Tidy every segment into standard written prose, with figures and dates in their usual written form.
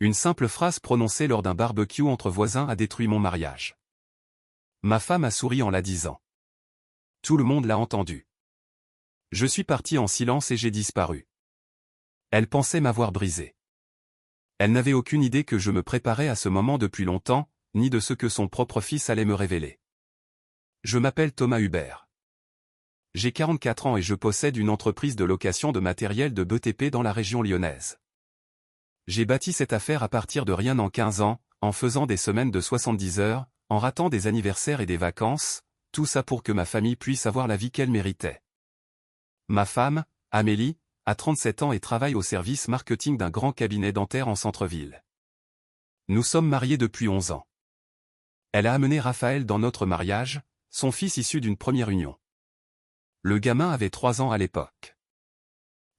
Une simple phrase prononcée lors d'un barbecue entre voisins a détruit mon mariage. Ma femme a souri en la disant. Tout le monde l'a entendu. Je suis parti en silence et j'ai disparu. Elle pensait m'avoir brisé. Elle n'avait aucune idée que je me préparais à ce moment depuis longtemps, ni de ce que son propre fils allait me révéler. Je m'appelle Thomas Hubert. J'ai 44 ans et je possède une entreprise de location de matériel de BTP dans la région lyonnaise. J'ai bâti cette affaire à partir de rien en 15 ans, en faisant des semaines de 70 heures, en ratant des anniversaires et des vacances, tout ça pour que ma famille puisse avoir la vie qu'elle méritait. Ma femme, Amélie, a 37 ans et travaille au service marketing d'un grand cabinet dentaire en centre-ville. Nous sommes mariés depuis 11 ans. Elle a amené Raphaël dans notre mariage, son fils issu d'une première union. Le gamin avait 3 ans à l'époque.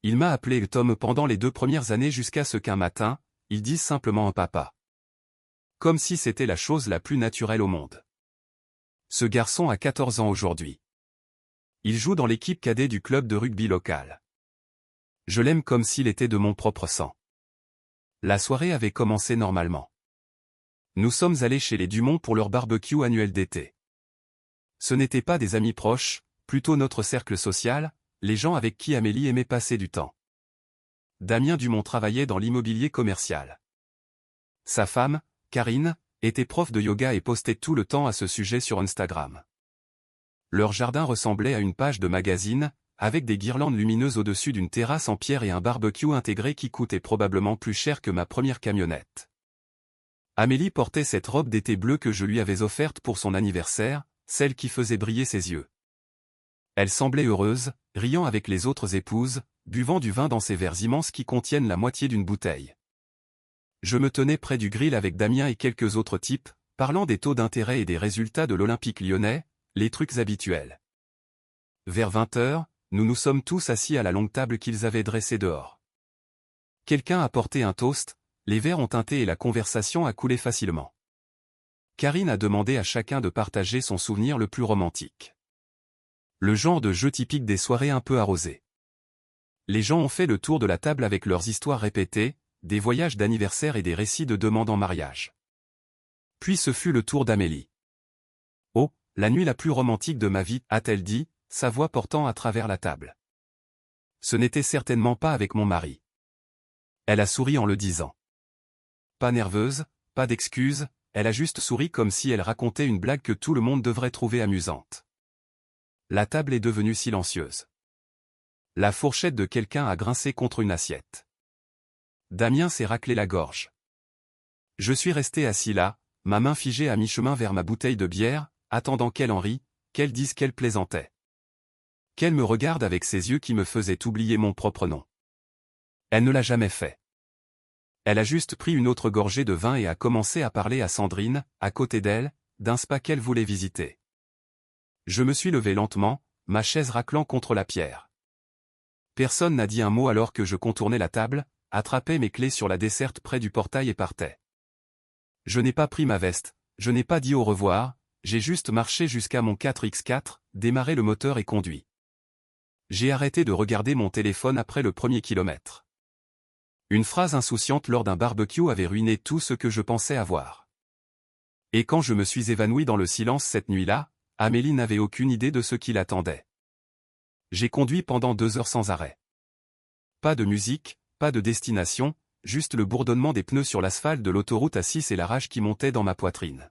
Il m'a appelé Tom pendant les 2 premières années jusqu'à ce qu'un matin, il dise simplement un papa. Comme si c'était la chose la plus naturelle au monde. Ce garçon a 14 ans aujourd'hui. Il joue dans l'équipe cadet du club de rugby local. Je l'aime comme s'il était de mon propre sang. La soirée avait commencé normalement. Nous sommes allés chez les Dumont pour leur barbecue annuel d'été. Ce n'étaient pas des amis proches, plutôt notre cercle social, les gens avec qui Amélie aimait passer du temps. Damien Dumont travaillait dans l'immobilier commercial. Sa femme, Karine, était prof de yoga et postait tout le temps à ce sujet sur Instagram. Leur jardin ressemblait à une page de magazine, avec des guirlandes lumineuses au-dessus d'une terrasse en pierre et un barbecue intégré qui coûtait probablement plus cher que ma première camionnette. Amélie portait cette robe d'été bleue que je lui avais offerte pour son anniversaire, celle qui faisait briller ses yeux. Elle semblait heureuse, riant avec les autres épouses, buvant du vin dans ces verres immenses qui contiennent la moitié d'une bouteille. Je me tenais près du grill avec Damien et quelques autres types, parlant des taux d'intérêt et des résultats de l'Olympique lyonnais, les trucs habituels. Vers 20 h, nous nous sommes tous assis à la longue table qu'ils avaient dressée dehors. Quelqu'un a porté un toast, les verres ont tinté et la conversation a coulé facilement. Karine a demandé à chacun de partager son souvenir le plus romantique. Le genre de jeu typique des soirées un peu arrosées. Les gens ont fait le tour de la table avec leurs histoires répétées, des voyages d'anniversaire et des récits de demandes en mariage. Puis ce fut le tour d'Amélie. « Oh, la nuit la plus romantique de ma vie », a-t-elle dit, sa voix portant à travers la table. Ce n'était certainement pas avec mon mari. Elle a souri en le disant. Pas nerveuse, pas d'excuses, elle a juste souri comme si elle racontait une blague que tout le monde devrait trouver amusante. La table est devenue silencieuse. La fourchette de quelqu'un a grincé contre une assiette. Damien s'est raclé la gorge. Je suis resté assis là, ma main figée à mi-chemin vers ma bouteille de bière, attendant qu'elle en rie, qu'elle dise qu'elle plaisantait. Qu'elle me regarde avec ses yeux qui me faisaient oublier mon propre nom. Elle ne l'a jamais fait. Elle a juste pris une autre gorgée de vin et a commencé à parler à Sandrine, à côté d'elle, d'un spa qu'elle voulait visiter. Je me suis levé lentement, ma chaise raclant contre la pierre. Personne n'a dit un mot alors que je contournais la table, attrapais mes clés sur la desserte près du portail et partais. Je n'ai pas pris ma veste, je n'ai pas dit au revoir, j'ai juste marché jusqu'à mon 4x4, démarré le moteur et conduit. J'ai arrêté de regarder mon téléphone après le premier kilomètre. Une phrase insouciante lors d'un barbecue avait ruiné tout ce que je pensais avoir. Et quand je me suis évanoui dans le silence cette nuit-là, Amélie n'avait aucune idée de ce qui l'attendait. J'ai conduit pendant 2 heures sans arrêt. Pas de musique, pas de destination, juste le bourdonnement des pneus sur l'asphalte de l'autoroute A6 et la rage qui montait dans ma poitrine.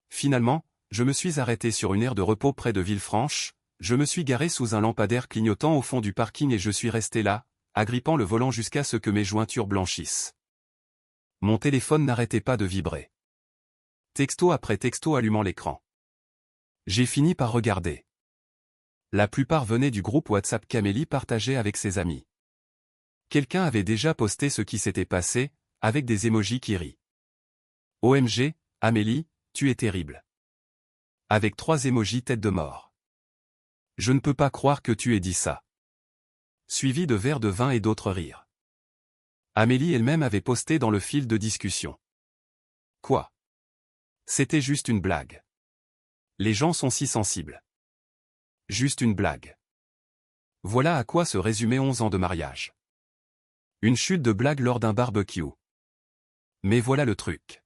Finalement, je me suis arrêté sur une aire de repos près de Villefranche, je me suis garé sous un lampadaire clignotant au fond du parking et je suis resté là, agrippant le volant jusqu'à ce que mes jointures blanchissent. Mon téléphone n'arrêtait pas de vibrer. Texto après texto allumant l'écran. J'ai fini par regarder. La plupart venaient du groupe WhatsApp qu'Amélie partageait avec ses amis. Quelqu'un avait déjà posté ce qui s'était passé, avec des émojis qui rient. OMG, Amélie, tu es terrible. Avec 3 émojis tête de mort. Je ne peux pas croire que tu aies dit ça. Suivi de verres de vin et d'autres rires. Amélie elle-même avait posté dans le fil de discussion. Quoi? C'était juste une blague. Les gens sont si sensibles. Juste une blague. Voilà à quoi se résumaient 11 ans de mariage. Une chute de blague lors d'un barbecue. Mais voilà le truc.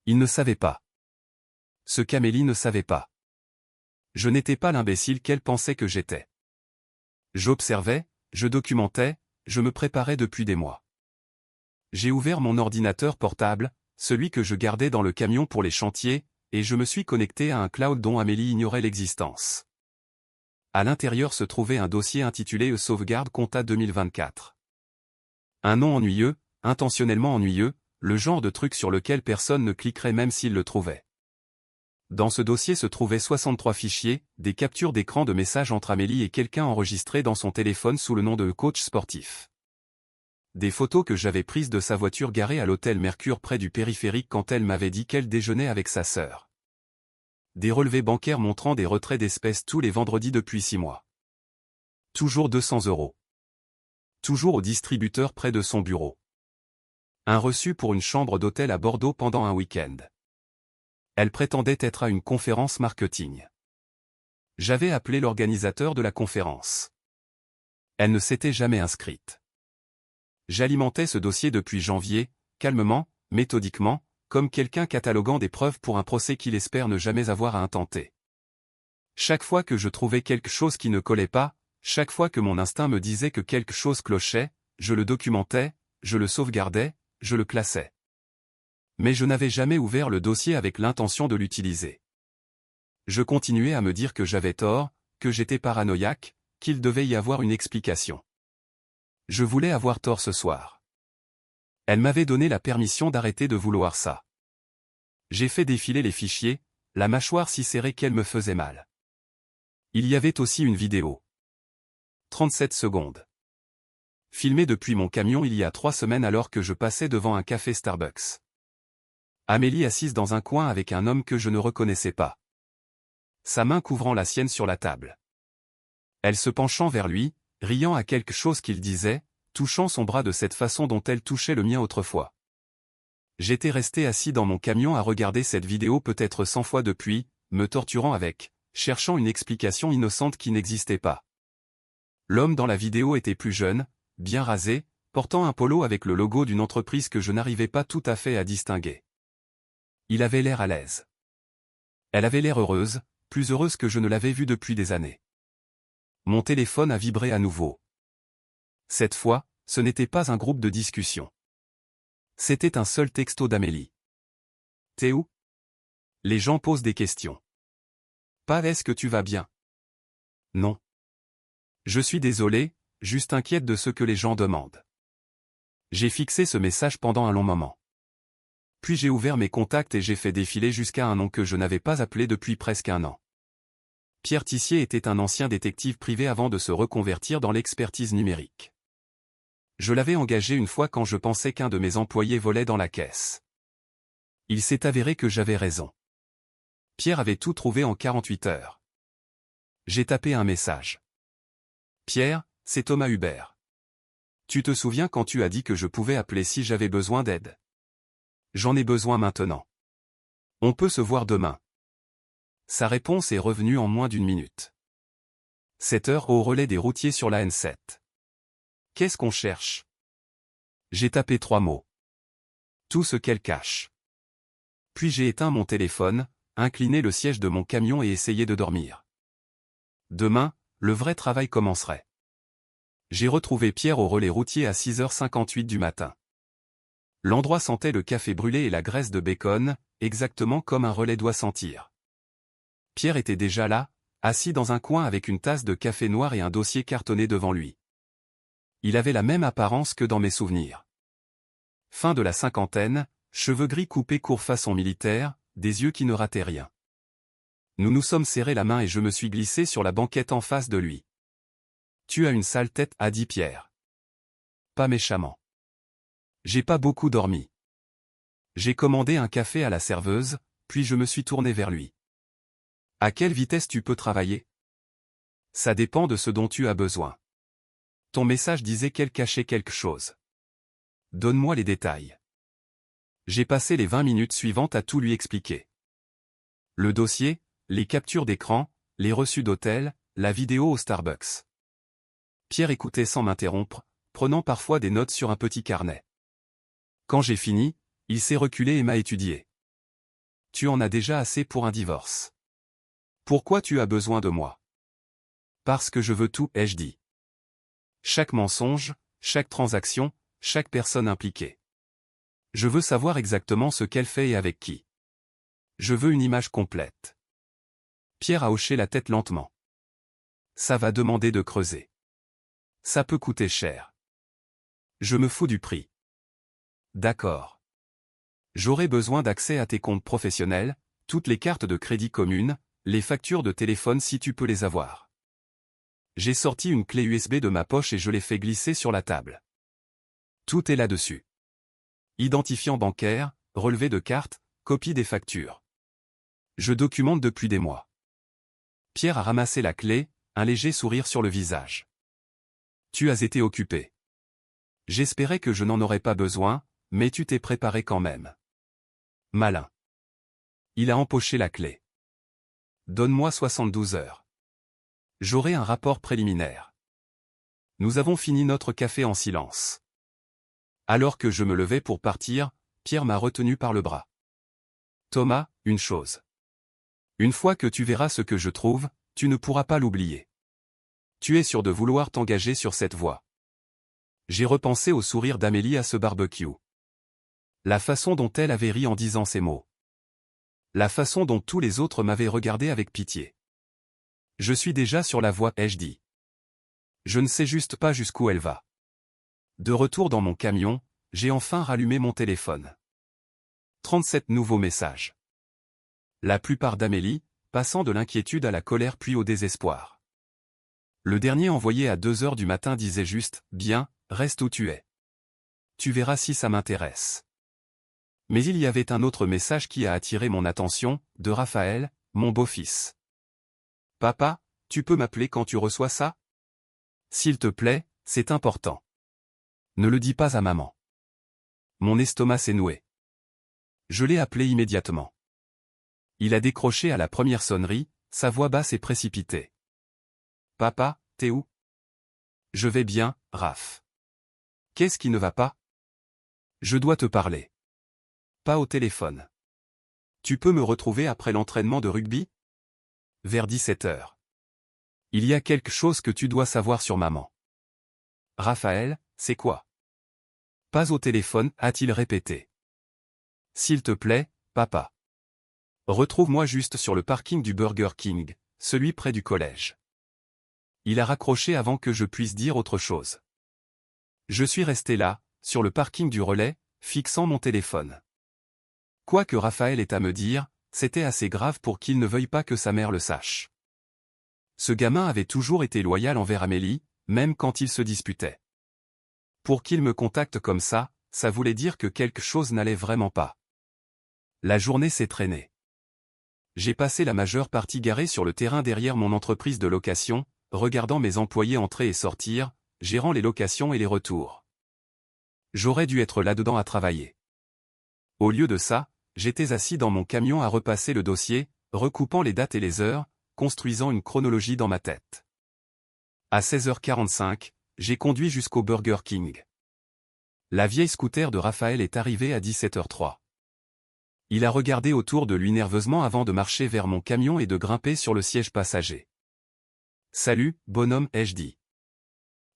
Il ne savait pas. Ce qu'Amélie ne savait pas. Je n'étais pas l'imbécile qu'elle pensait que j'étais. J'observais, je documentais, je me préparais depuis des mois. J'ai ouvert mon ordinateur portable, celui que je gardais dans le camion pour les chantiers, et je me suis connecté à un cloud dont Amélie ignorait l'existence. À l'intérieur se trouvait un dossier intitulé Sauvegarde compta 2024. Un nom ennuyeux, intentionnellement ennuyeux, le genre de truc sur lequel personne ne cliquerait même s'il le trouvait. Dans ce dossier se trouvaient 63 fichiers, des captures d'écran de messages entre Amélie et quelqu'un enregistrés dans son téléphone sous le nom de coach sportif. Des photos que j'avais prises de sa voiture garée à l'hôtel Mercure près du périphérique quand elle m'avait dit qu'elle déjeunait avec sa sœur. Des relevés bancaires montrant des retraits d'espèces tous les vendredis depuis 6 mois. Toujours 200 €. Toujours au distributeur près de son bureau. Un reçu pour une chambre d'hôtel à Bordeaux pendant un week-end. Elle prétendait être à une conférence marketing. J'avais appelé l'organisateur de la conférence. Elle ne s'était jamais inscrite. J'alimentais ce dossier depuis janvier, calmement, méthodiquement, comme quelqu'un cataloguant des preuves pour un procès qu'il espère ne jamais avoir à intenter. Chaque fois que je trouvais quelque chose qui ne collait pas, chaque fois que mon instinct me disait que quelque chose clochait, je le documentais, je le sauvegardais, je le classais. Mais je n'avais jamais ouvert le dossier avec l'intention de l'utiliser. Je continuais à me dire que j'avais tort, que j'étais paranoïaque, qu'il devait y avoir une explication. Je voulais avoir tort ce soir. Elle m'avait donné la permission d'arrêter de vouloir ça. J'ai fait défiler les fichiers, la mâchoire si serrée qu'elle me faisait mal. Il y avait aussi une vidéo. 37 secondes. Filmée depuis mon camion il y a 3 semaines alors que je passais devant un café Starbucks. Amélie assise dans un coin avec un homme que je ne reconnaissais pas. Sa main couvrant la sienne sur la table. Elle se penchant vers lui, riant à quelque chose qu'il disait, touchant son bras de cette façon dont elle touchait le mien autrefois. J'étais resté assis dans mon camion à regarder cette vidéo peut-être 100 fois depuis, me torturant avec, cherchant une explication innocente qui n'existait pas. L'homme dans la vidéo était plus jeune, bien rasé, portant un polo avec le logo d'une entreprise que je n'arrivais pas tout à fait à distinguer. Il avait l'air à l'aise. Elle avait l'air heureuse, plus heureuse que je ne l'avais vue depuis des années. Mon téléphone a vibré à nouveau. Cette fois, ce n'était pas un groupe de discussion. C'était un seul texto d'Amélie. T'es où? Les gens posent des questions. Pas est-ce que tu vas bien? Non. Je suis désolé, juste inquiète de ce que les gens demandent. J'ai fixé ce message pendant un long moment. Puis j'ai ouvert mes contacts et j'ai fait défiler jusqu'à un nom que je n'avais pas appelé depuis presque un an. Pierre Tissier était un ancien détective privé avant de se reconvertir dans l'expertise numérique. Je l'avais engagé une fois quand je pensais qu'un de mes employés volait dans la caisse. Il s'est avéré que j'avais raison. Pierre avait tout trouvé en 48 heures. J'ai tapé un message. Pierre, c'est Thomas Hubert. Tu te souviens quand tu as dit que je pouvais appeler si j'avais besoin d'aide? J'en ai besoin maintenant. On peut se voir demain. Sa réponse est revenue en moins d'1 minute. 7 heures au relais des routiers sur la N7. Qu'est-ce qu'on cherche? J'ai tapé 3 mots. Tout ce qu'elle cache. Puis j'ai éteint mon téléphone, incliné le siège de mon camion et essayé de dormir. Demain, le vrai travail commencerait. J'ai retrouvé Pierre au relais routier à 6h58 du matin. L'endroit sentait le café brûlé et la graisse de bacon, exactement comme un relais doit sentir. Pierre était déjà là, assis dans un coin avec une tasse de café noir et un dossier cartonné devant lui. Il avait la même apparence que dans mes souvenirs. Fin de la cinquantaine, cheveux gris coupés court façon militaire, des yeux qui ne rataient rien. Nous nous sommes serrés la main et je me suis glissé sur la banquette en face de lui. « Tu as une sale tête » a dit Pierre. Pas méchamment. J'ai pas beaucoup dormi. J'ai commandé un café à la serveuse, puis je me suis tourné vers lui. À quelle vitesse tu peux travailler? Ça dépend de ce dont tu as besoin. Ton message disait qu'elle cachait quelque chose. Donne-moi les détails. J'ai passé les 20 minutes suivantes à tout lui expliquer. Le dossier, les captures d'écran, les reçus d'hôtel, la vidéo au Starbucks. Pierre écoutait sans m'interrompre, prenant parfois des notes sur un petit carnet. Quand j'ai fini, Il s'est reculé et m'a étudié. Tu en as déjà assez pour un divorce. Pourquoi tu as besoin de moi? Parce que je veux tout, ai-je dit. Chaque mensonge, chaque transaction, chaque personne impliquée. Je veux savoir exactement ce qu'elle fait et avec qui. Je veux une image complète. Pierre a hoché la tête lentement. Ça va demander de creuser. Ça peut coûter cher. Je me fous du prix. D'accord. J'aurai besoin d'accès à tes comptes professionnels, toutes les cartes de crédit communes, les factures de téléphone si tu peux les avoir. J'ai sorti une clé USB de ma poche et je l'ai fait glisser sur la table. Tout est là-dessus. Identifiant bancaire, relevé de carte, copie des factures. Je documente depuis des mois. Pierre a ramassé la clé, un léger sourire sur le visage. Tu as été occupé. J'espérais que je n'en aurais pas besoin, mais tu t'es préparé quand même. Malin. Il a empoché la clé. Donne-moi 72 heures. J'aurai un rapport préliminaire. Nous avons fini notre café en silence. Alors que je me levais pour partir, Pierre m'a retenu par le bras. Thomas, une chose. Une fois que tu verras ce que je trouve, tu ne pourras pas l'oublier. Tu es sûr de vouloir t'engager sur cette voie. J'ai repensé au sourire d'Amélie à ce barbecue. La façon dont elle avait ri en disant ces mots. La façon dont tous les autres m'avaient regardé avec pitié. Je suis déjà sur la voie, ai-je dit. Je ne sais juste pas jusqu'où elle va. De retour dans mon camion, j'ai enfin rallumé mon téléphone. 37 nouveaux messages. La plupart d'Amélie, passant de l'inquiétude à la colère puis au désespoir. Le dernier envoyé à 2 heures du matin disait juste « Bien, reste où tu es. Tu verras si ça m'intéresse. » Mais il y avait un autre message qui a attiré mon attention, de Raphaël, mon beau-fils. « Papa, tu peux m'appeler quand tu reçois ça? S'il te plaît, c'est important. Ne le dis pas à maman. » Mon estomac s'est noué. Je l'ai appelé immédiatement. Il a décroché à la première sonnerie, sa voix basse et précipitée. « Papa, t'es où? » Je vais bien, Raph. Qu'est-ce qui ne va pas? Je dois te parler. Pas au téléphone. Tu peux me retrouver après l'entraînement de rugby? Vers 17 heures. Il y a quelque chose que tu dois savoir sur maman. Raphaël, c'est quoi? Pas au téléphone, a-t-il répété. S'il te plaît, papa. Retrouve-moi juste sur le parking du Burger King, celui près du collège. Il a raccroché avant que je puisse dire autre chose. Je suis resté là, sur le parking du relais, fixant mon téléphone. Quoi que Raphaël ait à me dire, c'était assez grave pour qu'il ne veuille pas que sa mère le sache. Ce gamin avait toujours été loyal envers Amélie, même quand ils se disputaient. Pour qu'il me contacte comme ça voulait dire que quelque chose n'allait vraiment pas. La journée s'est traînée. J'ai passé la majeure partie garée sur le terrain derrière mon entreprise de location, regardant mes employés entrer et sortir, gérant les locations et les retours. J'aurais dû être là-dedans à travailler. Au lieu de ça, j'étais assis dans mon camion à repasser le dossier, recoupant les dates et les heures, construisant une chronologie dans ma tête. À 16h45, j'ai conduit jusqu'au Burger King. La vieille scooter de Raphaël est arrivée à 17h03. Il a regardé autour de lui nerveusement avant de marcher vers mon camion et de grimper sur le siège passager. « Salut, bonhomme, ai-je dit. »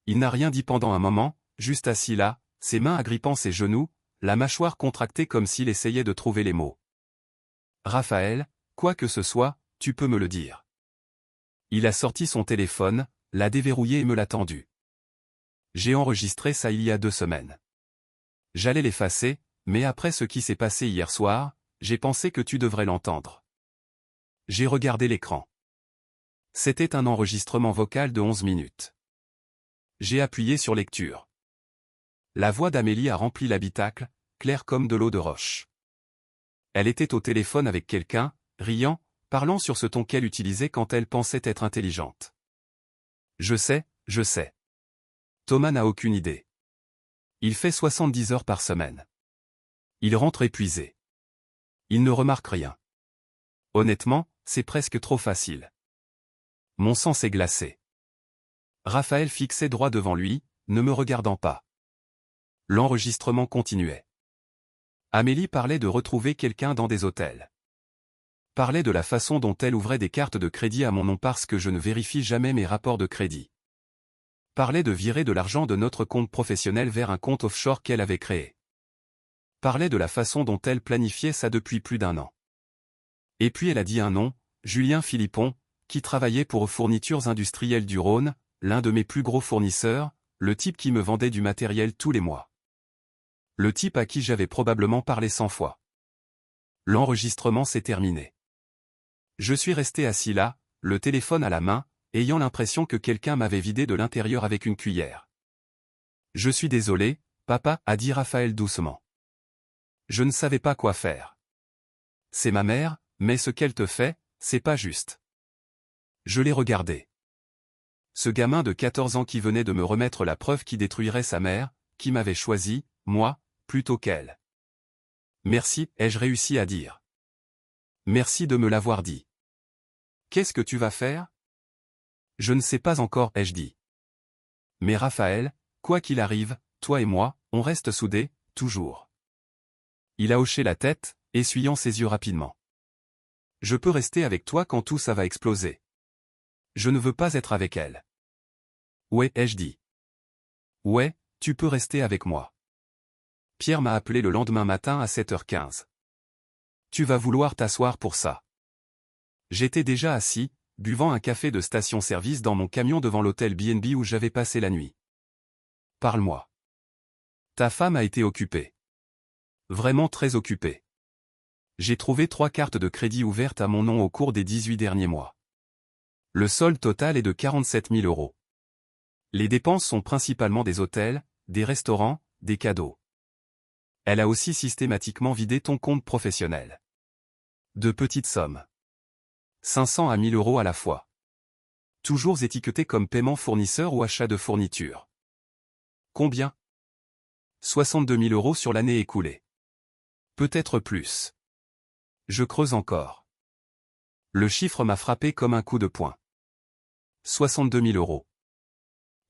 Il n'a rien dit pendant un moment, juste assis là, ses mains agrippant ses genoux, la mâchoire contractée comme s'il essayait de trouver les mots. « Raphaël, quoi que ce soit, tu peux me le dire. » Il a sorti son téléphone, l'a déverrouillé et me l'a tendu. J'ai enregistré ça il y a 2 semaines. J'allais l'effacer, mais après ce qui s'est passé hier soir, j'ai pensé que tu devrais l'entendre. J'ai regardé l'écran. C'était un enregistrement vocal de 11 minutes. J'ai appuyé sur lecture. La voix d'Amélie a rempli l'habitacle, claire comme de l'eau de roche. Elle était au téléphone avec quelqu'un, riant, parlant sur ce ton qu'elle utilisait quand elle pensait être intelligente. Je sais. Thomas n'a aucune idée. Il fait 70 heures par semaine. Il rentre épuisé. Il ne remarque rien. Honnêtement, c'est presque trop facile. Mon sang s'est glacé. Raphaël fixait droit devant lui, ne me regardant pas. L'enregistrement continuait. Amélie parlait de retrouver quelqu'un dans des hôtels. Parlait de la façon dont elle ouvrait des cartes de crédit à mon nom parce que je ne vérifie jamais mes rapports de crédit. Parlait de virer de l'argent de notre compte professionnel vers un compte offshore qu'elle avait créé. Parlait de la façon dont elle planifiait ça depuis plus d'1 an. Et puis elle a dit un nom, Julien Philippon, qui travaillait pour Fournitures Industrielles du Rhône, l'un de mes plus gros fournisseurs, le type qui me vendait du matériel tous les mois. Le type à qui j'avais probablement parlé 100 fois. L'enregistrement s'est terminé. Je suis resté assis là, le téléphone à la main, ayant l'impression que quelqu'un m'avait vidé de l'intérieur avec une cuillère. Je suis désolé, papa, a dit Raphaël doucement. Je ne savais pas quoi faire. C'est ma mère, mais ce qu'elle te fait, c'est pas juste. Je l'ai regardé. Ce gamin de 14 ans qui venait de me remettre la preuve qui détruirait sa mère, qui m'avait choisi, moi, plutôt qu'elle. Merci, ai-je réussi à dire. Merci de me l'avoir dit. Qu'est-ce que tu vas faire? Je ne sais pas encore, ai-je dit. Mais Raphaël, quoi qu'il arrive, toi et moi, on reste soudés, toujours. Il a hoché la tête, essuyant ses yeux rapidement. Je peux rester avec toi quand tout ça va exploser. Je ne veux pas être avec elle. Ouais, ai-je dit. Ouais, tu peux rester avec moi. Pierre m'a appelé le lendemain matin à 7h15. Tu vas vouloir t'asseoir pour ça. J'étais déjà assis, buvant un café de station-service dans mon camion devant l'hôtel B&B où j'avais passé la nuit. Parle-moi. Ta femme a été occupée. Vraiment très occupée. J'ai trouvé 3 cartes de crédit ouvertes à mon nom au cours des 18 derniers mois. Le solde total est de 47 000 €. Les dépenses sont principalement des hôtels, des restaurants, des cadeaux. Elle a aussi systématiquement vidé ton compte professionnel. De petites sommes. 500 à 1000 € à la fois. Toujours étiqueté comme paiement fournisseur ou achat de fourniture. Combien? 62 000 € sur l'année écoulée. Peut-être plus. Je creuse encore. Le chiffre m'a frappé comme un coup de poing. 62 000 €.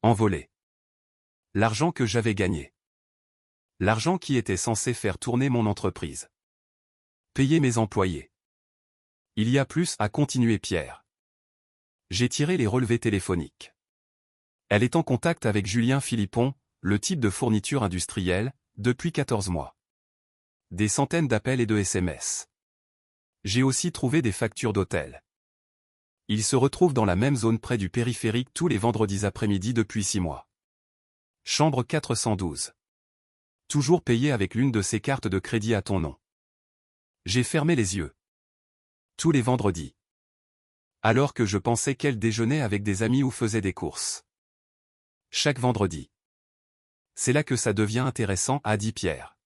Envolé. L'argent que j'avais gagné. L'argent qui était censé faire tourner mon entreprise. Payer mes employés. Il y a plus, a continué Pierre. J'ai tiré les relevés téléphoniques. Elle est en contact avec Julien Philippon, le type de fourniture industrielle, depuis 14 mois. Des centaines d'appels et de SMS. J'ai aussi trouvé des factures d'hôtel. Il se retrouve dans la même zone près du périphérique tous les vendredis après-midi depuis 6 mois. Chambre 412. Toujours payé avec l'une de ses cartes de crédit à ton nom. J'ai fermé les yeux. Tous les vendredis. Alors que je pensais qu'elle déjeunait avec des amis ou faisait des courses. Chaque vendredi. C'est là que ça devient intéressant, a dit Pierre.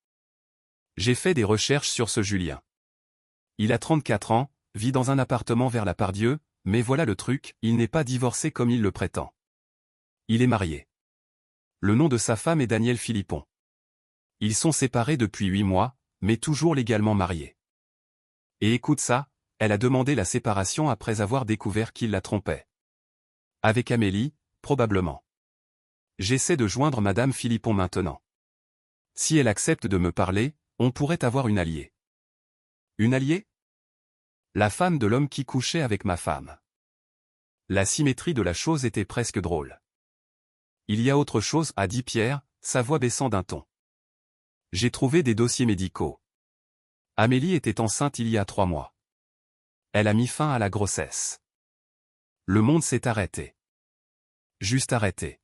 J'ai fait des recherches sur ce Julien. Il a 34 ans, vit dans un appartement vers la Pardieu, mais voilà le truc, il n'est pas divorcé comme il le prétend. Il est marié. Le nom de sa femme est Danielle Philippon. Ils sont séparés depuis 8 mois, mais toujours légalement mariés. Et écoute ça, elle a demandé la séparation après avoir découvert qu'il la trompait. Avec Amélie, probablement. J'essaie de joindre Madame Philippon maintenant. Si elle accepte de me parler, on pourrait avoir une alliée. Une alliée? La femme de l'homme qui couchait avec ma femme. La symétrie de la chose était presque drôle. Il y a autre chose, a dit Pierre, sa voix baissant d'un ton. J'ai trouvé des dossiers médicaux. Amélie était enceinte il y a 3 mois. Elle a mis fin à la grossesse. Le monde s'est arrêté. Juste arrêté.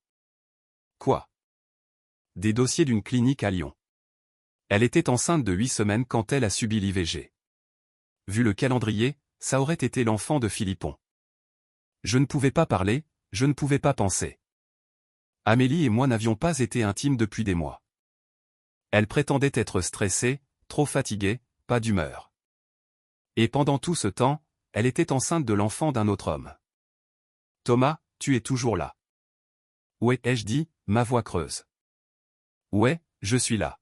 Quoi? Des dossiers d'une clinique à Lyon. Elle était enceinte de 8 semaines quand elle a subi l'IVG. Vu le calendrier, ça aurait été l'enfant de Philippon. Je ne pouvais pas parler, je ne pouvais pas penser. Amélie et moi n'avions pas été intimes depuis des mois. Elle prétendait être stressée, trop fatiguée, pas d'humeur. Et pendant tout ce temps, elle était enceinte de l'enfant d'un autre homme. Thomas, tu es toujours là. Ouais, ai-je dit, ma voix creuse. Ouais, je suis là.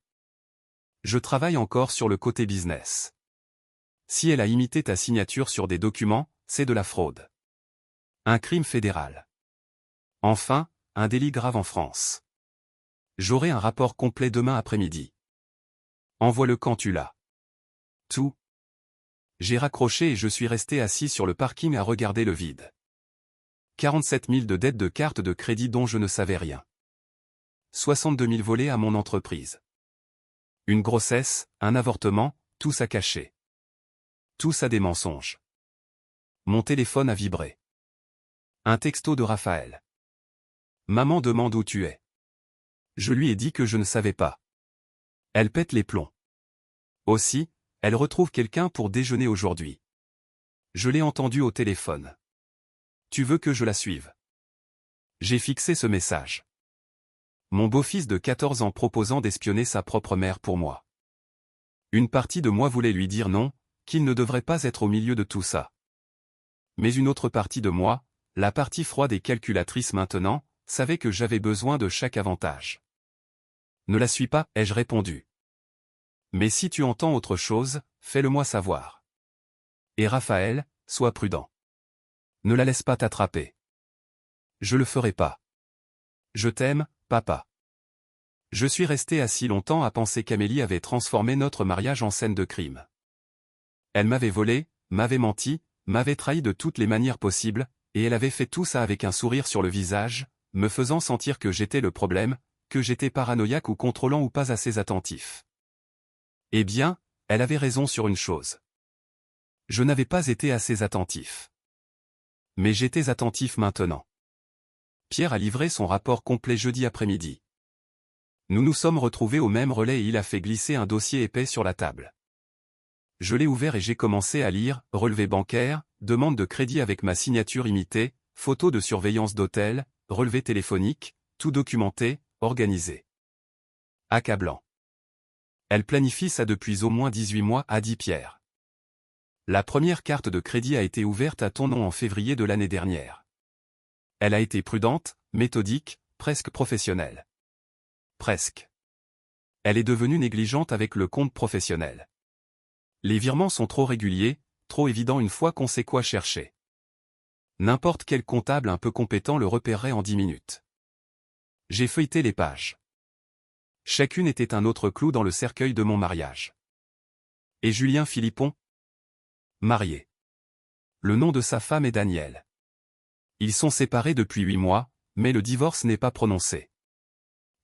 Je travaille encore sur le côté business. Si elle a imité ta signature sur des documents, c'est de la fraude. Un crime fédéral. Enfin, un délit grave en France. J'aurai un rapport complet demain après-midi. Envoie-le quand tu l'as. Tout. J'ai raccroché et je suis resté assis sur le parking à regarder le vide. 47 000 de dettes de carte de crédit dont je ne savais rien. 62 000 volés à mon entreprise. Une grossesse, un avortement, tout ça caché. Tout ça des mensonges. Mon téléphone a vibré. Un texto de Raphaël. Maman demande où tu es. Je lui ai dit que je ne savais pas. Elle pète les plombs. Aussi, elle retrouve quelqu'un pour déjeuner aujourd'hui. Je l'ai entendu au téléphone. Tu veux que je la suive? J'ai fixé ce message. Mon beau-fils de 14 ans proposant d'espionner sa propre mère pour moi. Une partie de moi voulait lui dire non, qu'il ne devrait pas être au milieu de tout ça. Mais une autre partie de moi, la partie froide et calculatrice maintenant, savait que j'avais besoin de chaque avantage. Ne la suis pas, ai-je répondu. Mais si tu entends autre chose, fais-le-moi savoir. Et Raphaël, sois prudent. Ne la laisse pas t'attraper. Je le ferai pas. Je t'aime, papa. Je suis resté assis longtemps à penser qu'Amélie avait transformé notre mariage en scène de crime. Elle m'avait volé, m'avait menti, m'avait trahi de toutes les manières possibles, et elle avait fait tout ça avec un sourire sur le visage, me faisant sentir que j'étais le problème, que j'étais paranoïaque ou contrôlant ou pas assez attentif. Eh bien, elle avait raison sur une chose. Je n'avais pas été assez attentif. Mais j'étais attentif maintenant. Pierre a livré son rapport complet jeudi après-midi. Nous nous sommes retrouvés au même relais et il a fait glisser un dossier épais sur la table. Je l'ai ouvert et j'ai commencé à lire, relevé bancaire, demande de crédit avec ma signature imitée, photo de surveillance d'hôtel, relevé téléphonique, tout documenté, organisé. Accablant. Elle planifie ça depuis au moins 18 mois, a dit Pierre. La première carte de crédit a été ouverte à ton nom en février de l'année dernière. Elle a été prudente, méthodique, presque professionnelle. Presque. Elle est devenue négligente avec le compte professionnel. Les virements sont trop réguliers, trop évidents une fois qu'on sait quoi chercher. N'importe quel comptable un peu compétent le repérerait en 10 minutes. J'ai feuilleté les pages. Chacune était un autre clou dans le cercueil de mon mariage. Et Julien Philippon? Marié. Le nom de sa femme est Daniel. Ils sont séparés depuis 8 mois, mais le divorce n'est pas prononcé.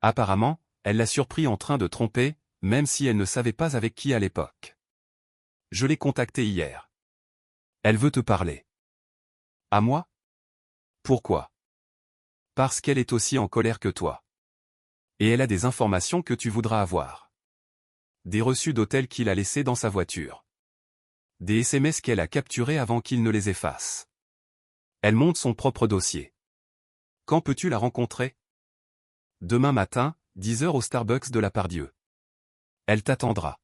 Apparemment, elle l'a surpris en train de tromper, même si elle ne savait pas avec qui à l'époque. Je l'ai contactée hier. Elle veut te parler. À moi? Pourquoi? Parce qu'elle est aussi en colère que toi. Et elle a des informations que tu voudras avoir. Des reçus d'hôtel qu'il a laissés dans sa voiture. Des SMS qu'elle a capturés avant qu'il ne les efface. Elle monte son propre dossier. Quand peux-tu la rencontrer? Demain matin, 10 h au Starbucks de la Pardieu. Elle t'attendra.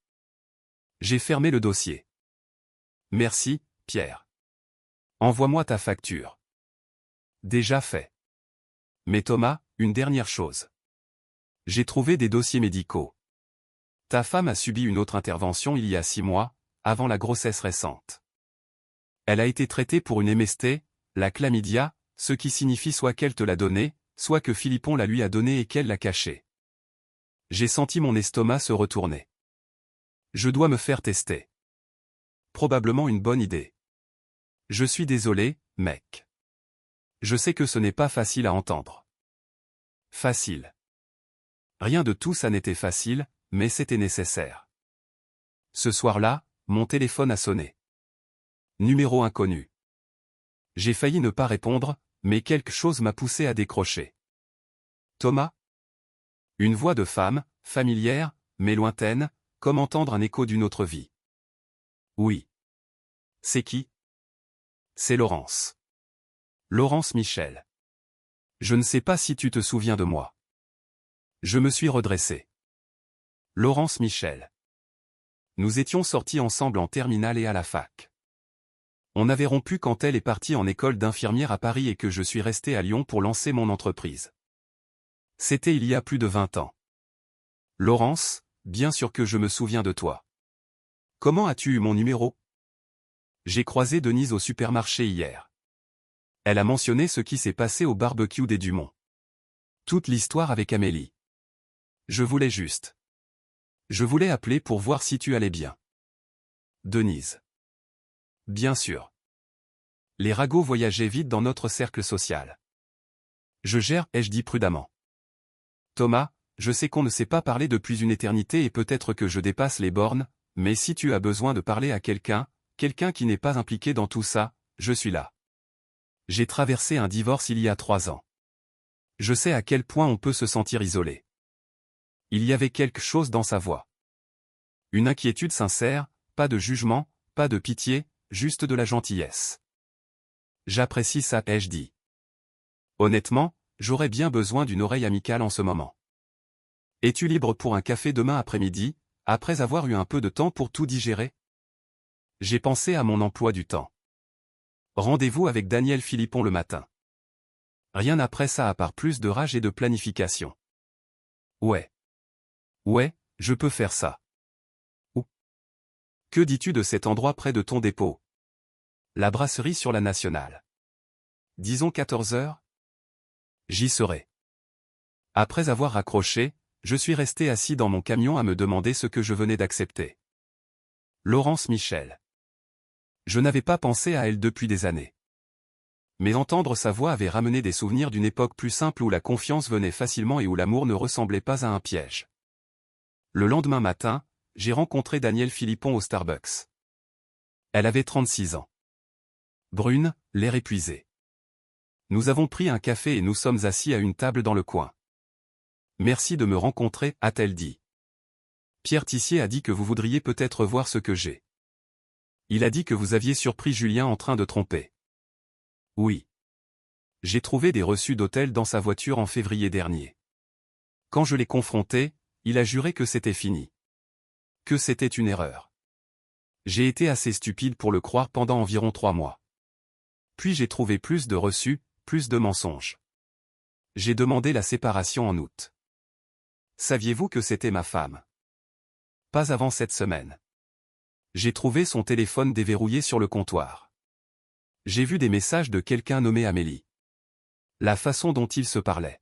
J'ai fermé le dossier. Merci, Pierre. Envoie-moi ta facture. Déjà fait. Mais Thomas, une dernière chose. J'ai trouvé des dossiers médicaux. Ta femme a subi une autre intervention il y a 6 mois, avant la grossesse récente. Elle a été traitée pour une MST, la chlamydia, ce qui signifie soit qu'elle te l'a donnée, soit que Philippon la lui a donnée et qu'elle l'a cachée. J'ai senti mon estomac se retourner. Je dois me faire tester. Probablement une bonne idée. Je suis désolé, mec. Je sais que ce n'est pas facile à entendre. Facile. Rien de tout ça n'était facile, mais c'était nécessaire. Ce soir-là, mon téléphone a sonné. Numéro inconnu. J'ai failli ne pas répondre, mais quelque chose m'a poussé à décrocher. Thomas? Une voix de femme, familière, mais lointaine, comme entendre un écho d'une autre vie. Oui. C'est qui? C'est Laurence. Laurence Michel. Je ne sais pas si tu te souviens de moi. Je me suis redressé. Laurence Michel. Nous étions sortis ensemble en terminale et à la fac. On avait rompu quand elle est partie en école d'infirmière à Paris et que je suis resté à Lyon pour lancer mon entreprise. C'était il y a plus de 20 ans. Laurence, bien sûr que je me souviens de toi. Comment as-tu eu mon numéro? J'ai croisé Denise au supermarché hier. Elle a mentionné ce qui s'est passé au barbecue des Dumont. Toute l'histoire avec Amélie. Je voulais juste Je voulais appeler pour voir si tu allais bien. Denise. Bien sûr. Les ragots voyageaient vite dans notre cercle social. Je gère, ai-je dit prudemment. Thomas, je sais qu'on ne s'est pas parlé depuis une éternité et peut-être que je dépasse les bornes, mais si tu as besoin de parler à quelqu'un qui n'est pas impliqué dans tout ça, je suis là. J'ai traversé un divorce il y a 3 ans. Je sais à quel point on peut se sentir isolé. Il y avait quelque chose dans sa voix. Une inquiétude sincère, pas de jugement, pas de pitié, juste de la gentillesse. J'apprécie ça, ai-je dit. Honnêtement, j'aurais bien besoin d'une oreille amicale en ce moment. Es-tu libre pour un café demain après-midi, après avoir eu un peu de temps pour tout digérer? J'ai pensé à mon emploi du temps. Rendez-vous avec Daniel Philippon le matin. Rien après ça à part plus de rage et de planification. Ouais. Ouais, je peux faire ça. Ou. Que dis-tu de cet endroit près de ton dépôt? La brasserie sur la Nationale. Disons 14 heures? J'y serai. Après avoir raccroché, je suis resté assis dans mon camion à me demander ce que je venais d'accepter. Laurence Michel. Je n'avais pas pensé à elle depuis des années. Mais entendre sa voix avait ramené des souvenirs d'une époque plus simple où la confiance venait facilement et où l'amour ne ressemblait pas à un piège. Le lendemain matin, j'ai rencontré Daniel Philippon au Starbucks. Elle avait 36 ans. Brune, l'air épuisé. Nous avons pris un café et nous sommes assis à une table dans le coin. Merci de me rencontrer, a-t-elle dit. Pierre Tissier a dit que vous voudriez peut-être voir ce que j'ai. Il a dit que vous aviez surpris Julien en train de tromper. Oui. J'ai trouvé des reçus d'hôtel dans sa voiture en février dernier. Quand je l'ai confronté, il a juré que c'était fini. Que c'était une erreur. J'ai été assez stupide pour le croire pendant environ 3 mois. Puis j'ai trouvé plus de reçus, plus de mensonges. J'ai demandé la séparation en août. Saviez-vous que c'était ma femme? Pas avant cette semaine. J'ai trouvé son téléphone déverrouillé sur le comptoir. J'ai vu des messages de quelqu'un nommé Amélie. La façon dont ils se parlaient.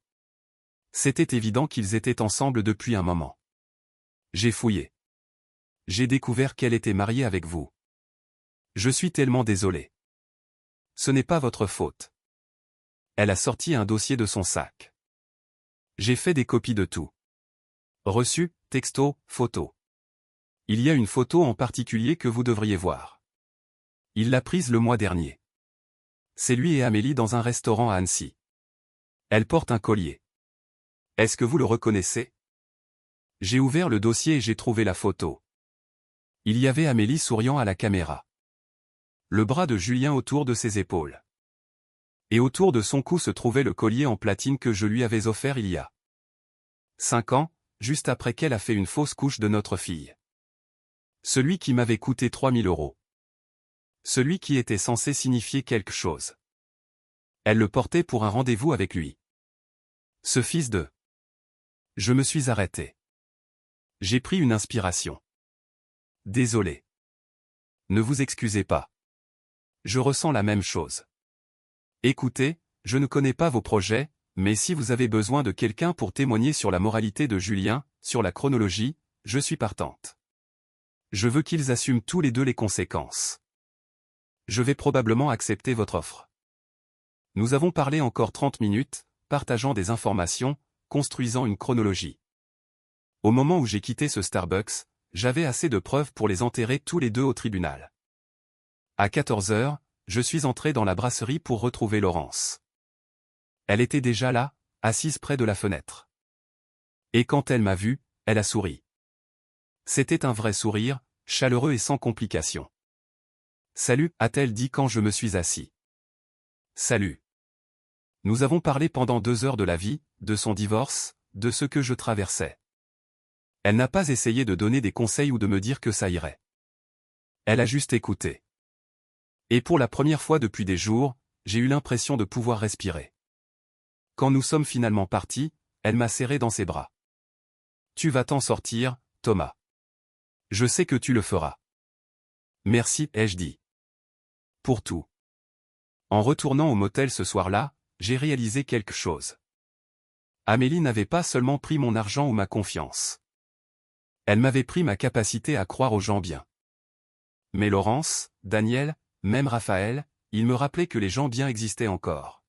C'était évident qu'ils étaient ensemble depuis un moment. J'ai fouillé. J'ai découvert qu'elle était mariée avec vous. Je suis tellement désolé. Ce n'est pas votre faute. Elle a sorti un dossier de son sac. J'ai fait des copies de tout. Reçu, texto, photo. Il y a une photo en particulier que vous devriez voir. Il l'a prise le mois dernier. C'est lui et Amélie dans un restaurant à Annecy. Elle porte un collier. Est-ce que vous le reconnaissez? J'ai ouvert le dossier et j'ai trouvé la photo. Il y avait Amélie souriant à la caméra. Le bras de Julien autour de ses épaules. Et autour de son cou se trouvait le collier en platine que je lui avais offert il y a 5 ans, juste après qu'elle a fait une fausse couche de notre fille. Celui qui m'avait coûté 3000 €. Celui qui était censé signifier quelque chose. Elle le portait pour un rendez-vous avec lui. Ce fils de... Je me suis arrêté. J'ai pris une inspiration. Désolé. Ne vous excusez pas. Je ressens la même chose. Écoutez, je ne connais pas vos projets, mais si vous avez besoin de quelqu'un pour témoigner sur la moralité de Julien, sur la chronologie, je suis partante. Je veux qu'ils assument tous les deux les conséquences. Je vais probablement accepter votre offre. Nous avons parlé encore 30 minutes, partageant des informations, construisant une chronologie. Au moment où j'ai quitté ce Starbucks, j'avais assez de preuves pour les enterrer tous les deux au tribunal. À 14 heures, je suis entré dans la brasserie pour retrouver Laurence. Elle était déjà là, assise près de la fenêtre. Et quand elle m'a vu, elle a souri. C'était un vrai sourire, chaleureux et sans complications. Salut, a-t-elle dit quand je me suis assis. Salut. Nous avons parlé pendant 2 heures de la vie, de son divorce, de ce que je traversais. Elle n'a pas essayé de donner des conseils ou de me dire que ça irait. Elle a juste écouté. Et pour la première fois depuis des jours, j'ai eu l'impression de pouvoir respirer. Quand nous sommes finalement partis, elle m'a serré dans ses bras. Tu vas t'en sortir, Thomas. Je sais que tu le feras. Merci, ai-je dit. Pour tout. En retournant au motel ce soir-là, j'ai réalisé quelque chose. Amélie n'avait pas seulement pris mon argent ou ma confiance. Elle m'avait pris ma capacité à croire aux gens bien. Mais Laurence, Daniel, même Raphaël, ils me rappelaient que les gens bien existaient encore.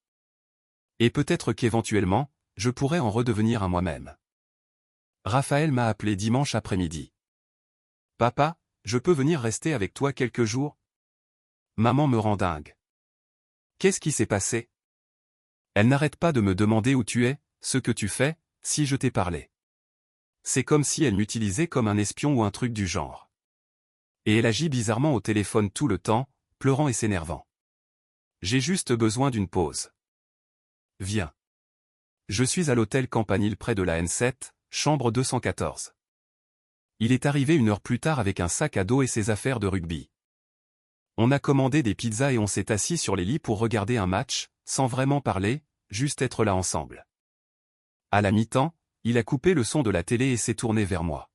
Et peut-être qu'éventuellement, je pourrais en redevenir un moi-même. Raphaël m'a appelé dimanche après-midi. « Papa, je peux venir rester avec toi quelques jours ?» Maman me rend dingue. Qu'est-ce qui s'est passé? Elle n'arrête pas de me demander où tu es, ce que tu fais, si je t'ai parlé. C'est comme si elle m'utilisait comme un espion ou un truc du genre. Et elle agit bizarrement au téléphone tout le temps, pleurant et s'énervant. J'ai juste besoin d'une pause. Viens. Je suis à l'hôtel Campanile près de la N7, chambre 214. Il est arrivé 1 heure plus tard avec un sac à dos et ses affaires de rugby. On a commandé des pizzas et on s'est assis sur les lits pour regarder un match, sans vraiment parler, juste être là ensemble. À la mi-temps, il a coupé le son de la télé et s'est tourné vers moi.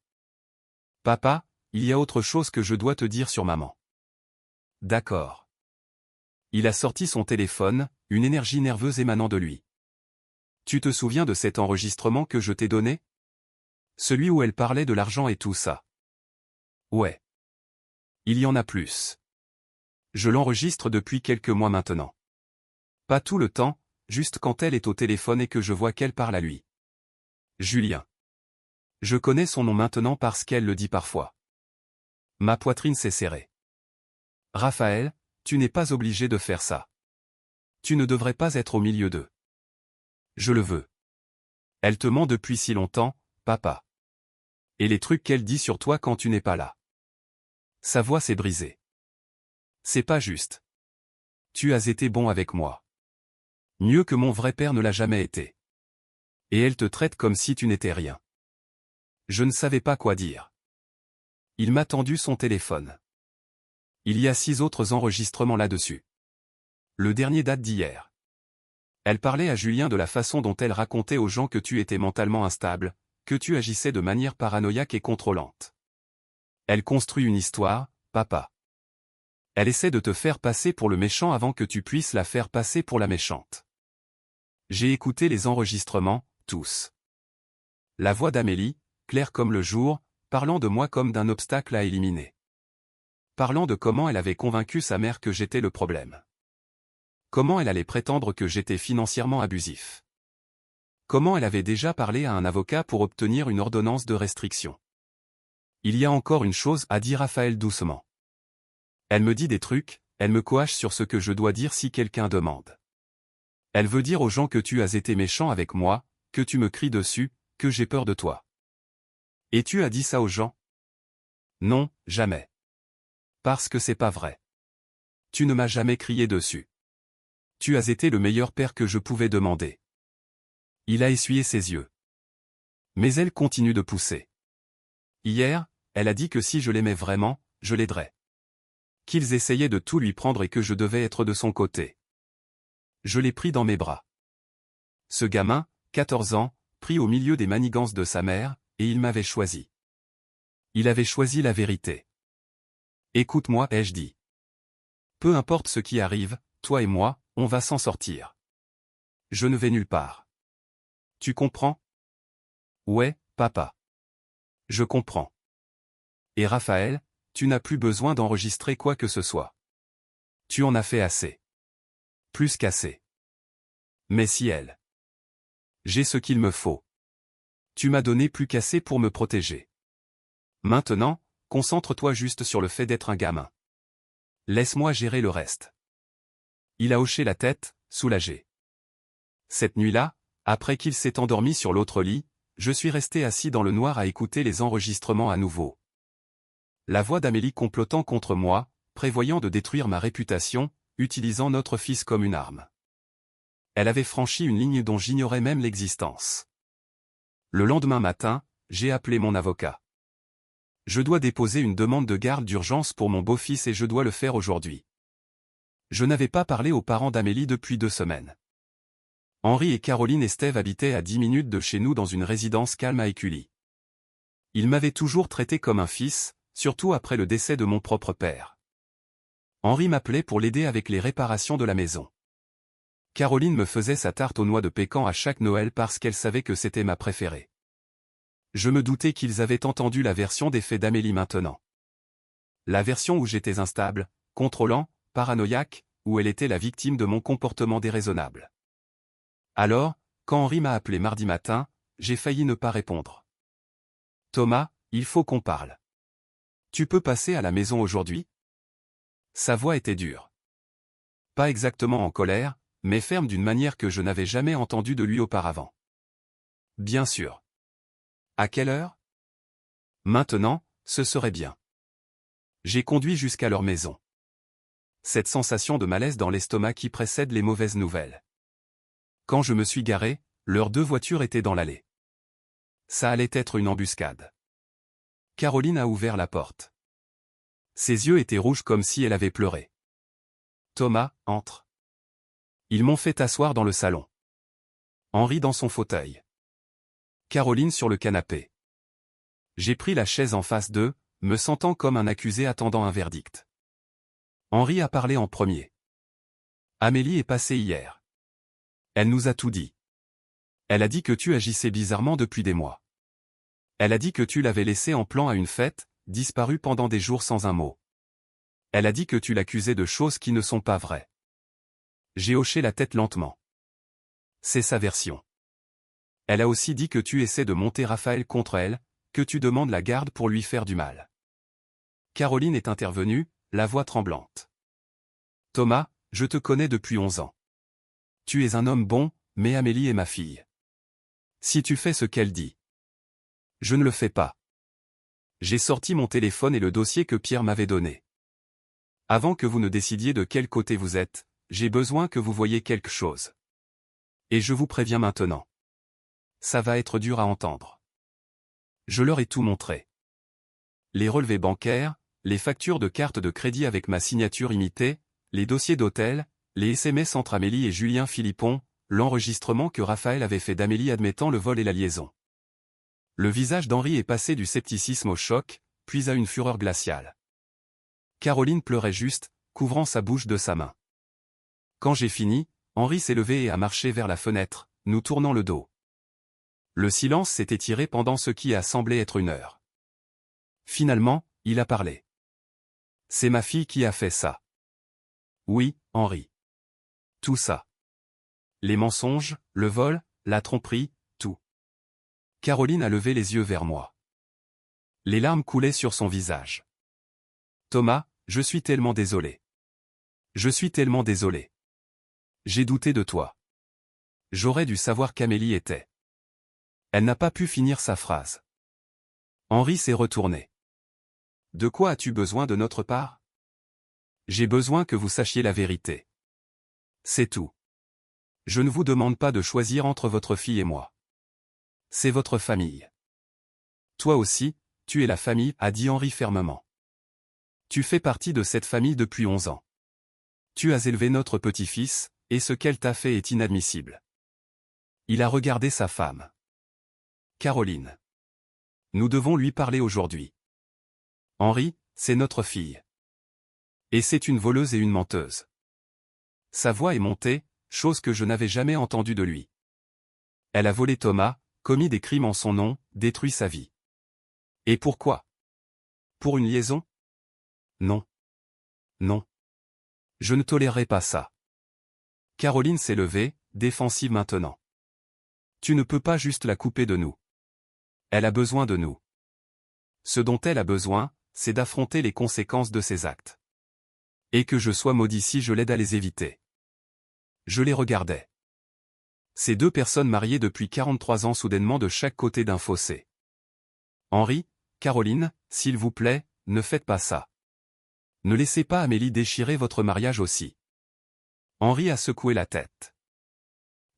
« Papa, il y a autre chose que je dois te dire sur maman. » D'accord. Il a sorti son téléphone, une énergie nerveuse émanant de lui. « Tu te souviens de cet enregistrement que je t'ai donné? Celui où elle parlait de l'argent et tout ça. » Ouais. Il y en a plus. Je l'enregistre depuis quelques mois maintenant. Pas tout le temps, juste quand elle est au téléphone et que je vois qu'elle parle à lui. Julien. Je connais son nom maintenant parce qu'elle le dit parfois. Ma poitrine s'est serrée. Raphaël, tu n'es pas obligé de faire ça. Tu ne devrais pas être au milieu d'eux. Je le veux. Elle te ment depuis si longtemps, papa. Et les trucs qu'elle dit sur toi quand tu n'es pas là. Sa voix s'est brisée. C'est pas juste. Tu as été bon avec moi. Mieux que mon vrai père ne l'a jamais été. Et elle te traite comme si tu n'étais rien. Je ne savais pas quoi dire. Il m'a tendu son téléphone. Il y a 6 autres enregistrements là-dessus. Le dernier date d'hier. Elle parlait à Julien de la façon dont elle racontait aux gens que tu étais mentalement instable, que tu agissais de manière paranoïaque et contrôlante. Elle construit une histoire, papa. Elle essaie de te faire passer pour le méchant avant que tu puisses la faire passer pour la méchante. J'ai écouté les enregistrements, tous. La voix d'Amélie, claire comme le jour, parlant de moi comme d'un obstacle à éliminer. Parlant de comment elle avait convaincu sa mère que j'étais le problème. Comment elle allait prétendre que j'étais financièrement abusif. Comment elle avait déjà parlé à un avocat pour obtenir une ordonnance de restriction. Il y a encore une chose, a dit Raphaël doucement. Elle me dit des trucs, elle me coache sur ce que je dois dire si quelqu'un demande. Elle veut dire aux gens que tu as été méchant avec moi, que tu me cries dessus, que j'ai peur de toi. Et tu as dit ça aux gens? Non, jamais. Parce que c'est pas vrai. Tu ne m'as jamais crié dessus. Tu as été le meilleur père que je pouvais demander. Il a essuyé ses yeux. Mais elle continue de pousser. Hier, elle a dit que si je l'aimais vraiment, je l'aiderais. Qu'ils essayaient de tout lui prendre et que je devais être de son côté. Je l'ai pris dans mes bras. Ce gamin, 14 ans, pris au milieu des manigances de sa mère, et il m'avait choisi. Il avait choisi la vérité. Écoute-moi, ai-je dit. Peu importe ce qui arrive, toi et moi, on va s'en sortir. Je ne vais nulle part. Tu comprends? Ouais, papa. Je comprends. Et Raphaël, tu n'as plus besoin d'enregistrer quoi que ce soit. Tu en as fait assez. Plus qu'assez. Mais si elle. J'ai ce qu'il me faut. Tu m'as donné plus qu'assez pour me protéger. Maintenant, concentre-toi juste sur le fait d'être un gamin. Laisse-moi gérer le reste. Il a hoché la tête, soulagé. Cette nuit-là, après qu'il s'est endormi sur l'autre lit, je suis resté assis dans le noir à écouter les enregistrements à nouveau. La voix d'Amélie complotant contre moi, prévoyant de détruire ma réputation, utilisant notre fils comme une arme. Elle avait franchi une ligne dont j'ignorais même l'existence. Le lendemain matin, j'ai appelé mon avocat. Je dois déposer une demande de garde d'urgence pour mon beau-fils et je dois le faire aujourd'hui. Je n'avais pas parlé aux parents d'Amélie depuis 2 semaines. Henri et Caroline et Steve habitaient à 10 minutes de chez nous dans une résidence calme à Écully. Ils m'avaient toujours traité comme un fils, surtout après le décès de mon propre père. Henri m'appelait pour l'aider avec les réparations de la maison. Caroline me faisait sa tarte aux noix de pécan à chaque Noël parce qu'elle savait que c'était ma préférée. Je me doutais qu'ils avaient entendu la version des faits d'Amélie maintenant. La version où j'étais instable, contrôlant, paranoïaque, où elle était la victime de mon comportement déraisonnable. Alors, quand Henri m'a appelé mardi matin, j'ai failli ne pas répondre. Thomas, il faut qu'on parle. Tu peux passer à la maison aujourd'hui? Sa voix était dure. Pas exactement en colère, mais ferme d'une manière que je n'avais jamais entendue de lui auparavant. Bien sûr. À quelle heure? Maintenant, ce serait bien. J'ai conduit jusqu'à leur maison. Cette sensation de malaise dans l'estomac qui précède les mauvaises nouvelles. Quand je me suis garé, leurs 2 voitures étaient dans l'allée. Ça allait être une embuscade. Caroline a ouvert la porte. Ses yeux étaient rouges comme si elle avait pleuré. Thomas, entre. Ils m'ont fait asseoir dans le salon. Henri dans son fauteuil. Caroline sur le canapé. J'ai pris la chaise en face d'eux, me sentant comme un accusé attendant un verdict. Henri a parlé en premier. Amélie est passée hier. Elle nous a tout dit. Elle a dit que tu agissais bizarrement depuis des mois. Elle a dit que tu l'avais laissé en plan à une fête, disparu pendant des jours sans un mot. Elle a dit que tu l'accusais de choses qui ne sont pas vraies. J'ai hoché la tête lentement. C'est sa version. Elle a aussi dit que tu essaies de monter Raphaël contre elle, que tu demandes la garde pour lui faire du mal. Caroline est intervenue, la voix tremblante. Thomas, je te connais depuis 11 ans. Tu es un homme bon, mais Amélie est ma fille. Si tu fais ce qu'elle dit. Je ne le fais pas. J'ai sorti mon téléphone et le dossier que Pierre m'avait donné. Avant que vous ne décidiez de quel côté vous êtes, j'ai besoin que vous voyiez quelque chose. Et je vous préviens maintenant. Ça va être dur à entendre. Je leur ai tout montré. Les relevés bancaires, les factures de carte de crédit avec ma signature imitée, les dossiers d'hôtel, les SMS entre Amélie et Julien Philippon, l'enregistrement que Raphaël avait fait d'Amélie admettant le vol et la liaison. Le visage d'Henri est passé du scepticisme au choc, puis à une fureur glaciale. Caroline pleurait juste, couvrant sa bouche de sa main. Quand j'ai fini, Henri s'est levé et a marché vers la fenêtre, nous tournant le dos. Le silence s'est étiré pendant ce qui a semblé être une heure. Finalement, il a parlé. C'est ma fille qui a fait ça. Oui, Henri. Tout ça. Les mensonges, le vol, la tromperie, tout. Caroline a levé les yeux vers moi. Les larmes coulaient sur son visage. Thomas, je suis tellement désolé. Je suis tellement désolé. J'ai douté de toi. J'aurais dû savoir qu'Amélie était. Elle n'a pas pu finir sa phrase. Henri s'est retourné. De quoi as-tu besoin de notre part? J'ai besoin que vous sachiez la vérité. C'est tout. Je ne vous demande pas de choisir entre votre fille et moi. C'est votre famille. Toi aussi, tu es la famille, a dit Henri fermement. Tu fais partie de cette famille depuis 11 ans. Tu as élevé notre petit-fils, et ce qu'elle t'a fait est inadmissible. Il a regardé sa femme. Caroline. Nous devons lui parler aujourd'hui. Henri, c'est notre fille. Et c'est une voleuse et une menteuse. Sa voix est montée, chose que je n'avais jamais entendue de lui. Elle a volé Thomas, commis des crimes en son nom, détruit sa vie. Et pourquoi? Pour une liaison? Non. Non. Je ne tolérerai pas ça. Caroline s'est levée, défensive maintenant. Tu ne peux pas juste la couper de nous. Elle a besoin de nous. Ce dont elle a besoin, c'est d'affronter les conséquences de ses actes. Et que je sois maudit si je l'aide à les éviter. Je les regardais. Ces 2 personnes mariées depuis 43 ans soudainement de chaque côté d'un fossé. Henri, Caroline, s'il vous plaît, ne faites pas ça. Ne laissez pas Amélie déchirer votre mariage aussi. Henri a secoué la tête.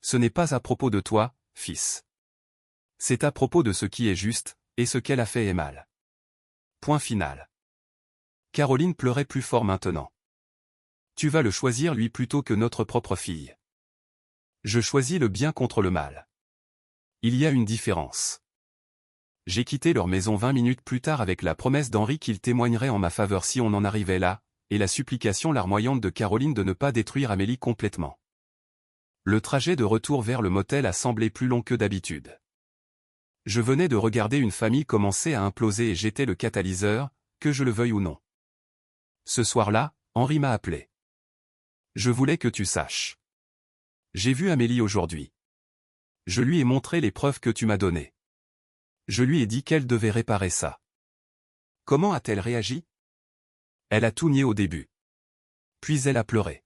Ce n'est pas à propos de toi, fils. C'est à propos de ce qui est juste, et ce qu'elle a fait est mal. Point final. Caroline pleurait plus fort maintenant. Tu vas le choisir lui plutôt que notre propre fille. Je choisis le bien contre le mal. Il y a une différence. J'ai quitté leur maison 20 minutes plus tard avec la promesse d'Henri qu'il témoignerait en ma faveur si on en arrivait là, et la supplication larmoyante de Caroline de ne pas détruire Amélie complètement. Le trajet de retour vers le motel a semblé plus long que d'habitude. Je venais de regarder une famille commencer à imploser et j'étais le catalyseur, que je le veuille ou non. Ce soir-là, Henri m'a appelé. Je voulais que tu saches. J'ai vu Amélie aujourd'hui. Je lui ai montré les preuves que tu m'as données. Je lui ai dit qu'elle devait réparer ça. Comment a-t-elle réagi? Elle a tout nié au début. Puis elle a pleuré.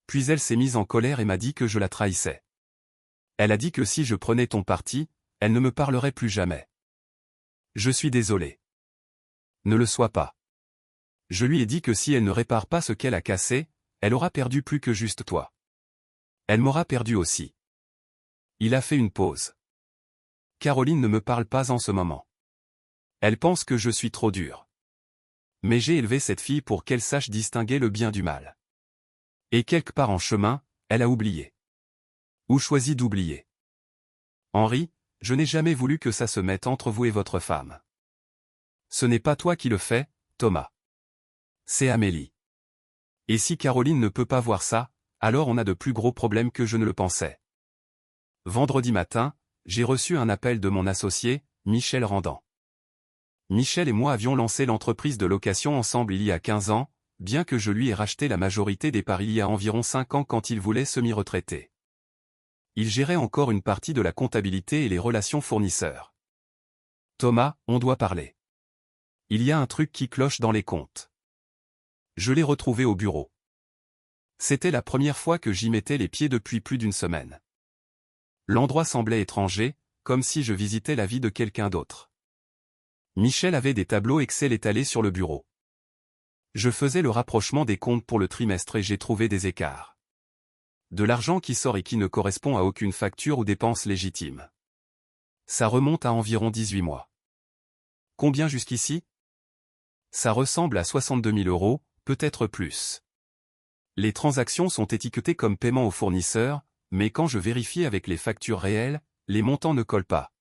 Puis elle s'est mise en colère et m'a dit que je la trahissais. Elle a dit que si je prenais ton parti, elle ne me parlerait plus jamais. Je suis désolé. Ne le sois pas. Je lui ai dit que si elle ne répare pas ce qu'elle a cassé, elle aura perdu plus que juste toi. Elle m'aura perdu aussi. Il a fait une pause. Caroline ne me parle pas en ce moment. Elle pense que je suis trop dur. Mais j'ai élevé cette fille pour qu'elle sache distinguer le bien du mal. Et quelque part en chemin, elle a oublié. Ou choisi d'oublier. Henri, je n'ai jamais voulu que ça se mette entre vous et votre femme. Ce n'est pas toi qui le fais, Thomas. C'est Amélie. Et si Caroline ne peut pas voir ça, alors on a de plus gros problèmes que je ne le pensais. Vendredi matin, j'ai reçu un appel de mon associé, Michel Randan. Michel et moi avions lancé l'entreprise de location ensemble il y a 15 ans, bien que je lui ai racheté la majorité des parts il y a environ 5 ans quand il voulait semi-retraiter. Il gérait encore une partie de la comptabilité et les relations fournisseurs. Thomas, on doit parler. Il y a un truc qui cloche dans les comptes. Je l'ai retrouvé au bureau. C'était la première fois que j'y mettais les pieds depuis plus d'une semaine. L'endroit semblait étranger, comme si je visitais la vie de quelqu'un d'autre. Michel avait des tableaux Excel étalés sur le bureau. Je faisais le rapprochement des comptes pour le trimestre et j'ai trouvé des écarts. De l'argent qui sort et qui ne correspond à aucune facture ou dépense légitime. Ça remonte à environ 18 mois. Combien jusqu'ici? Ça ressemble à 62 000 €, peut-être plus. Les transactions sont étiquetées comme paiement aux fournisseurs, mais quand je vérifie avec les factures réelles, les montants ne collent pas.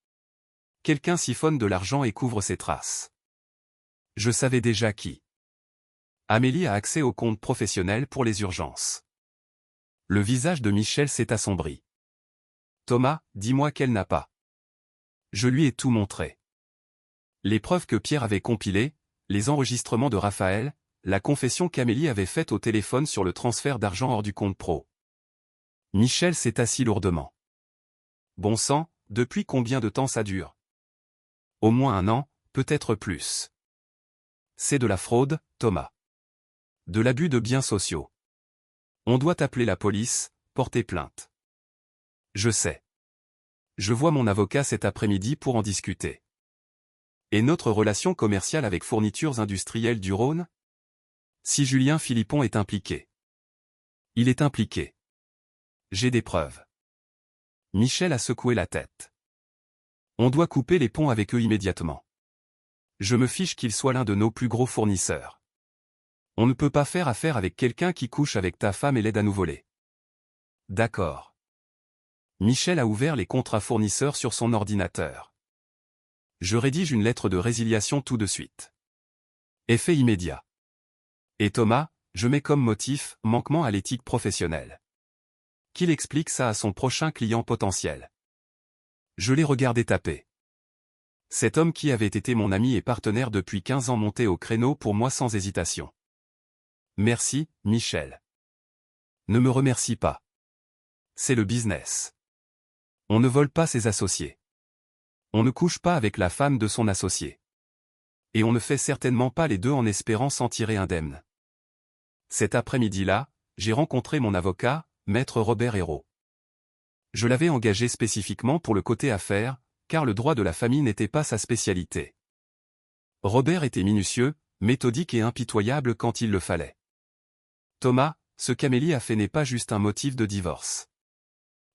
Quelqu'un siphonne de l'argent et couvre ses traces. Je savais déjà qui. Amélie a accès au compte professionnel pour les urgences. Le visage de Michel s'est assombri. Thomas, dis-moi qu'elle n'a pas. Je lui ai tout montré. Les preuves que Pierre avait compilées, les enregistrements de Raphaël, la confession qu'Amélie avait faite au téléphone sur le transfert d'argent hors du compte pro. Michel s'est assis lourdement. Bon sang, depuis combien de temps ça dure? Au moins 1 an, peut-être plus. C'est de la fraude, Thomas. De l'abus de biens sociaux. On doit appeler la police, porter plainte. Je sais. Je vois mon avocat cet après-midi pour en discuter. Et notre relation commerciale avec Fournitures Industrielles du Rhône? Si Julien Philippon est impliqué. Il est impliqué. J'ai des preuves. Michel a secoué la tête. On doit couper les ponts avec eux immédiatement. Je me fiche qu'il soit l'un de nos plus gros fournisseurs. On ne peut pas faire affaire avec quelqu'un qui couche avec ta femme et l'aide à nous voler. D'accord. Michel a ouvert les contrats fournisseurs sur son ordinateur. Je rédige une lettre de résiliation tout de suite. Effet immédiat. Et Thomas, je mets comme motif manquement à l'éthique professionnelle. Qu'il explique ça à son prochain client potentiel. Je l'ai regardé taper. Cet homme qui avait été mon ami et partenaire depuis 15 ans montait au créneau pour moi sans hésitation. Merci, Michel. Ne me remercie pas. C'est le business. On ne vole pas ses associés. On ne couche pas avec la femme de son associé. Et on ne fait certainement pas les deux en espérant s'en tirer indemne. Cet après-midi-là, j'ai rencontré mon avocat, maître Robert Hérault. Je l'avais engagé spécifiquement pour le côté affaires, car le droit de la famille n'était pas sa spécialité. Robert était minutieux, méthodique et impitoyable quand il le fallait. Thomas, ce qu'Amélie a fait n'est pas juste un motif de divorce.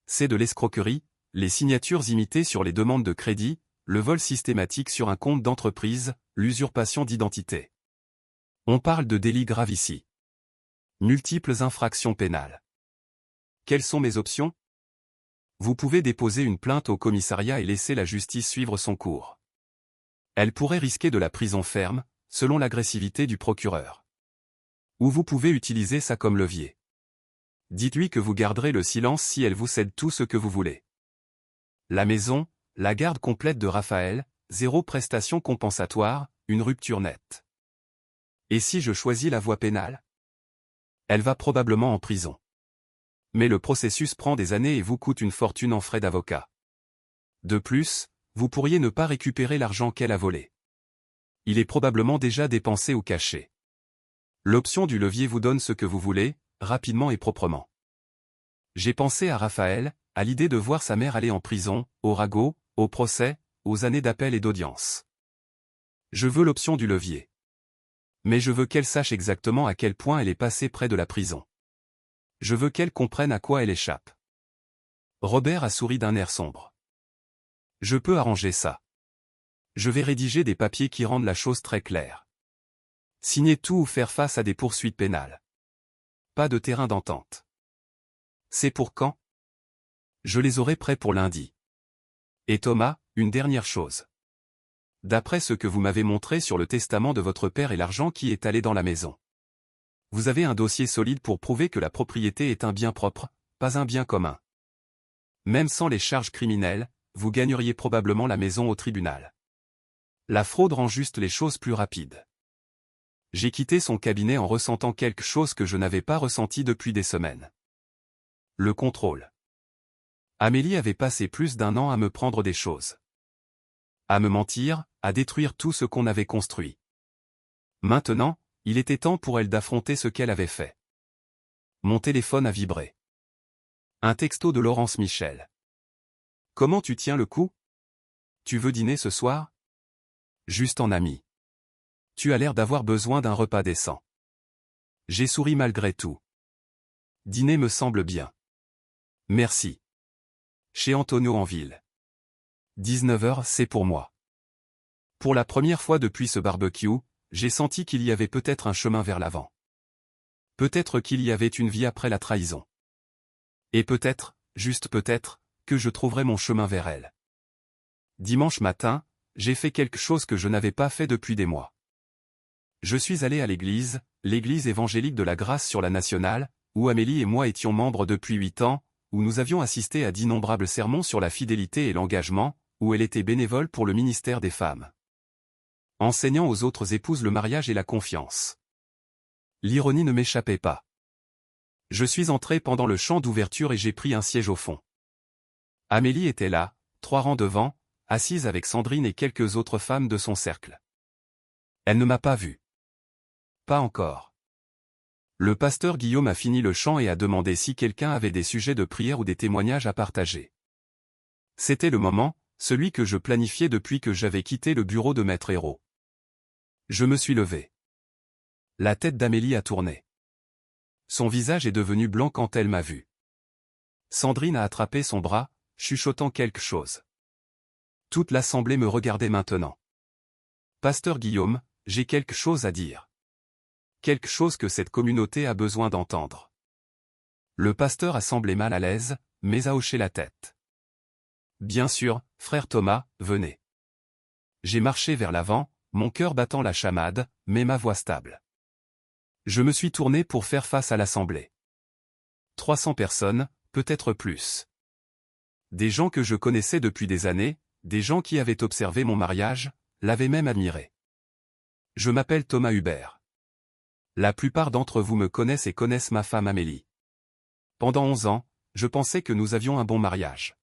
C'est de l'escroquerie, les signatures imitées sur les demandes de crédit, le vol systématique sur un compte d'entreprise, l'usurpation d'identité. On parle de délits graves ici. Multiples infractions pénales. Quelles sont mes options? Vous pouvez déposer une plainte au commissariat et laisser la justice suivre son cours. Elle pourrait risquer de la prison ferme, selon l'agressivité du procureur. Ou vous pouvez utiliser ça comme levier. Dites-lui que vous garderez le silence si elle vous cède tout ce que vous voulez. La maison, La garde complète de Raphaël, 0 prestation compensatoire, une rupture nette. Et si je choisis la voie pénale? Elle va probablement en prison. Mais le processus prend des années et vous coûte une fortune en frais d'avocat. De plus, vous pourriez ne pas récupérer l'argent qu'elle a volé. Il est probablement déjà dépensé ou caché. L'option du levier vous donne ce que vous voulez, rapidement et proprement. J'ai pensé à Raphaël, à l'idée de voir sa mère aller en prison, au ragot, au procès, aux années d'appel et d'audience. Je veux l'option du levier. Mais je veux qu'elle sache exactement à quel point elle est passée près de la prison. Je veux qu'elle comprenne à quoi elle échappe. Robert a souri d'un air sombre. Je peux arranger ça. Je vais rédiger des papiers qui rendent la chose très claire. Signer tout ou faire face à des poursuites pénales. Pas de terrain d'entente. C'est pour quand? Je les aurai prêts pour lundi. Et Thomas, une dernière chose. D'après ce que vous m'avez montré sur le testament de votre père et l'argent qui est allé dans la maison. Vous avez un dossier solide pour prouver que la propriété est un bien propre, pas un bien commun. Même sans les charges criminelles, vous gagneriez probablement la maison au tribunal. La fraude rend juste les choses plus rapides. J'ai quitté son cabinet en ressentant quelque chose que je n'avais pas ressenti depuis des semaines. Le contrôle. Amélie avait passé plus d'1 an à me prendre des choses. À me mentir, à détruire tout ce qu'on avait construit. Maintenant, il était temps pour elle d'affronter ce qu'elle avait fait. Mon téléphone a vibré. Un texto de Laurence Michel. Comment tu tiens le coup? Tu veux dîner ce soir? Juste en ami. Tu as l'air d'avoir besoin d'un repas décent. J'ai souri malgré tout. Dîner me semble bien. Merci. Chez Antonio en ville. 19h, c'est pour moi. Pour la première fois depuis ce barbecue, j'ai senti qu'il y avait peut-être un chemin vers l'avant. Peut-être qu'il y avait une vie après la trahison. Et peut-être, juste peut-être, que je trouverais mon chemin vers elle. Dimanche matin, j'ai fait quelque chose que je n'avais pas fait depuis des mois. Je suis allé à l'église évangélique de la Grâce sur la Nationale, où Amélie et moi étions membres depuis 8 ans, où nous avions assisté à d'innombrables sermons sur la fidélité et l'engagement, où elle était bénévole pour le ministère des femmes. Enseignant aux autres épouses le mariage et la confiance. L'ironie ne m'échappait pas. Je suis entré pendant le chant d'ouverture et j'ai pris un siège au fond. Amélie était là, 3 rangs devant, assise avec Sandrine et quelques autres femmes de son cercle. Elle ne m'a pas vu. Pas encore. Le pasteur Guillaume a fini le chant et a demandé si quelqu'un avait des sujets de prière ou des témoignages à partager. C'était le moment, celui que je planifiais depuis que j'avais quitté le bureau de Maître Hérault. Je me suis levé. La tête d'Amélie a tourné. Son visage est devenu blanc quand elle m'a vu. Sandrine a attrapé son bras, chuchotant quelque chose. Toute l'assemblée me regardait maintenant. Pasteur Guillaume, j'ai quelque chose à dire. Quelque chose que cette communauté a besoin d'entendre. Le pasteur a semblé mal à l'aise, mais a hoché la tête. Bien sûr, frère Thomas, venez. J'ai marché vers l'avant, mon cœur battant la chamade, mais ma voix stable. Je me suis tourné pour faire face à l'assemblée. 300 personnes, peut-être plus. Des gens que je connaissais depuis des années, des gens qui avaient observé mon mariage, l'avaient même admiré. Je m'appelle Thomas Hubert. La plupart d'entre vous me connaissent et connaissent ma femme Amélie. Pendant 11 ans, je pensais que nous avions un bon mariage.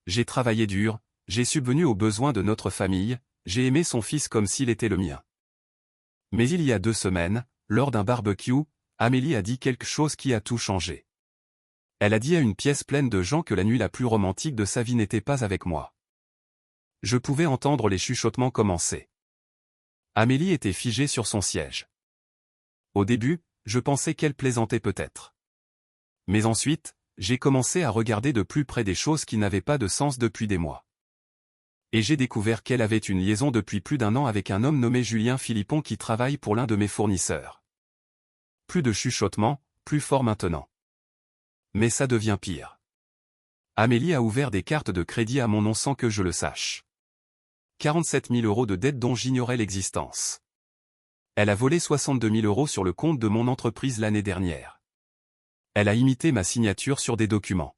J'ai travaillé dur, j'ai subvenu aux besoins de notre famille, j'ai aimé son fils comme s'il était le mien. Mais il y a 2 semaines, lors d'un barbecue, Amélie a dit quelque chose qui a tout changé. Elle a dit à une pièce pleine de gens que la nuit la plus romantique de sa vie n'était pas avec moi. Je pouvais entendre les chuchotements commencer. Amélie était figée sur son siège. Au début, je pensais qu'elle plaisantait peut-être. Mais ensuite, j'ai commencé à regarder de plus près des choses qui n'avaient pas de sens depuis des mois. Et j'ai découvert qu'elle avait une liaison depuis plus d'1 an avec un homme nommé Julien Philippon qui travaille pour l'un de mes fournisseurs. Plus de chuchotements, plus fort maintenant. Mais ça devient pire. Amélie a ouvert des cartes de crédit à mon nom sans que je le sache. 47 000 € de dettes dont j'ignorais l'existence. Elle a volé 62 000 € sur le compte de mon entreprise l'année dernière. Elle a imité ma signature sur des documents.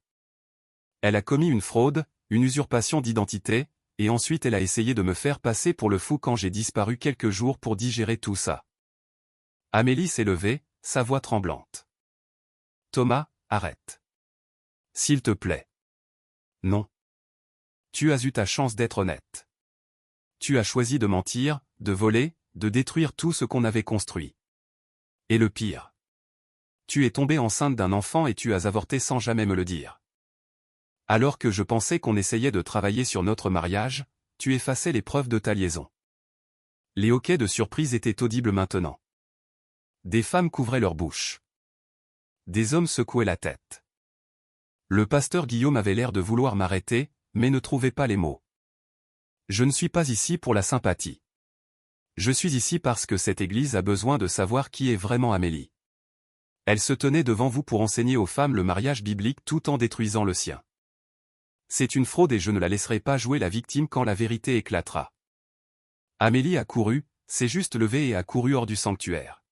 Elle a commis une fraude, une usurpation d'identité, et ensuite elle a essayé de me faire passer pour le fou quand j'ai disparu quelques jours pour digérer tout ça. Amélie s'est levée, sa voix tremblante. Thomas, arrête. S'il te plaît. Non. Tu as eu ta chance d'être honnête. Tu as choisi de mentir, de voler, de détruire tout ce qu'on avait construit. Et le pire. Tu es tombée enceinte d'un enfant et tu as avorté sans jamais me le dire. Alors que je pensais qu'on essayait de travailler sur notre mariage, tu effaçais les preuves de ta liaison. Les hoquets de surprise étaient audibles maintenant. Des femmes couvraient leur bouche. Des hommes secouaient la tête. Le pasteur Guillaume avait l'air de vouloir m'arrêter, mais ne trouvait pas les mots. Je ne suis pas ici pour la sympathie. Je suis ici parce que cette église a besoin de savoir qui est vraiment Amélie. Elle se tenait devant vous pour enseigner aux femmes le mariage biblique tout en détruisant le sien. C'est une fraude et je ne la laisserai pas jouer la victime quand la vérité éclatera. Amélie a couru, s'est juste levée et a couru hors du sanctuaire.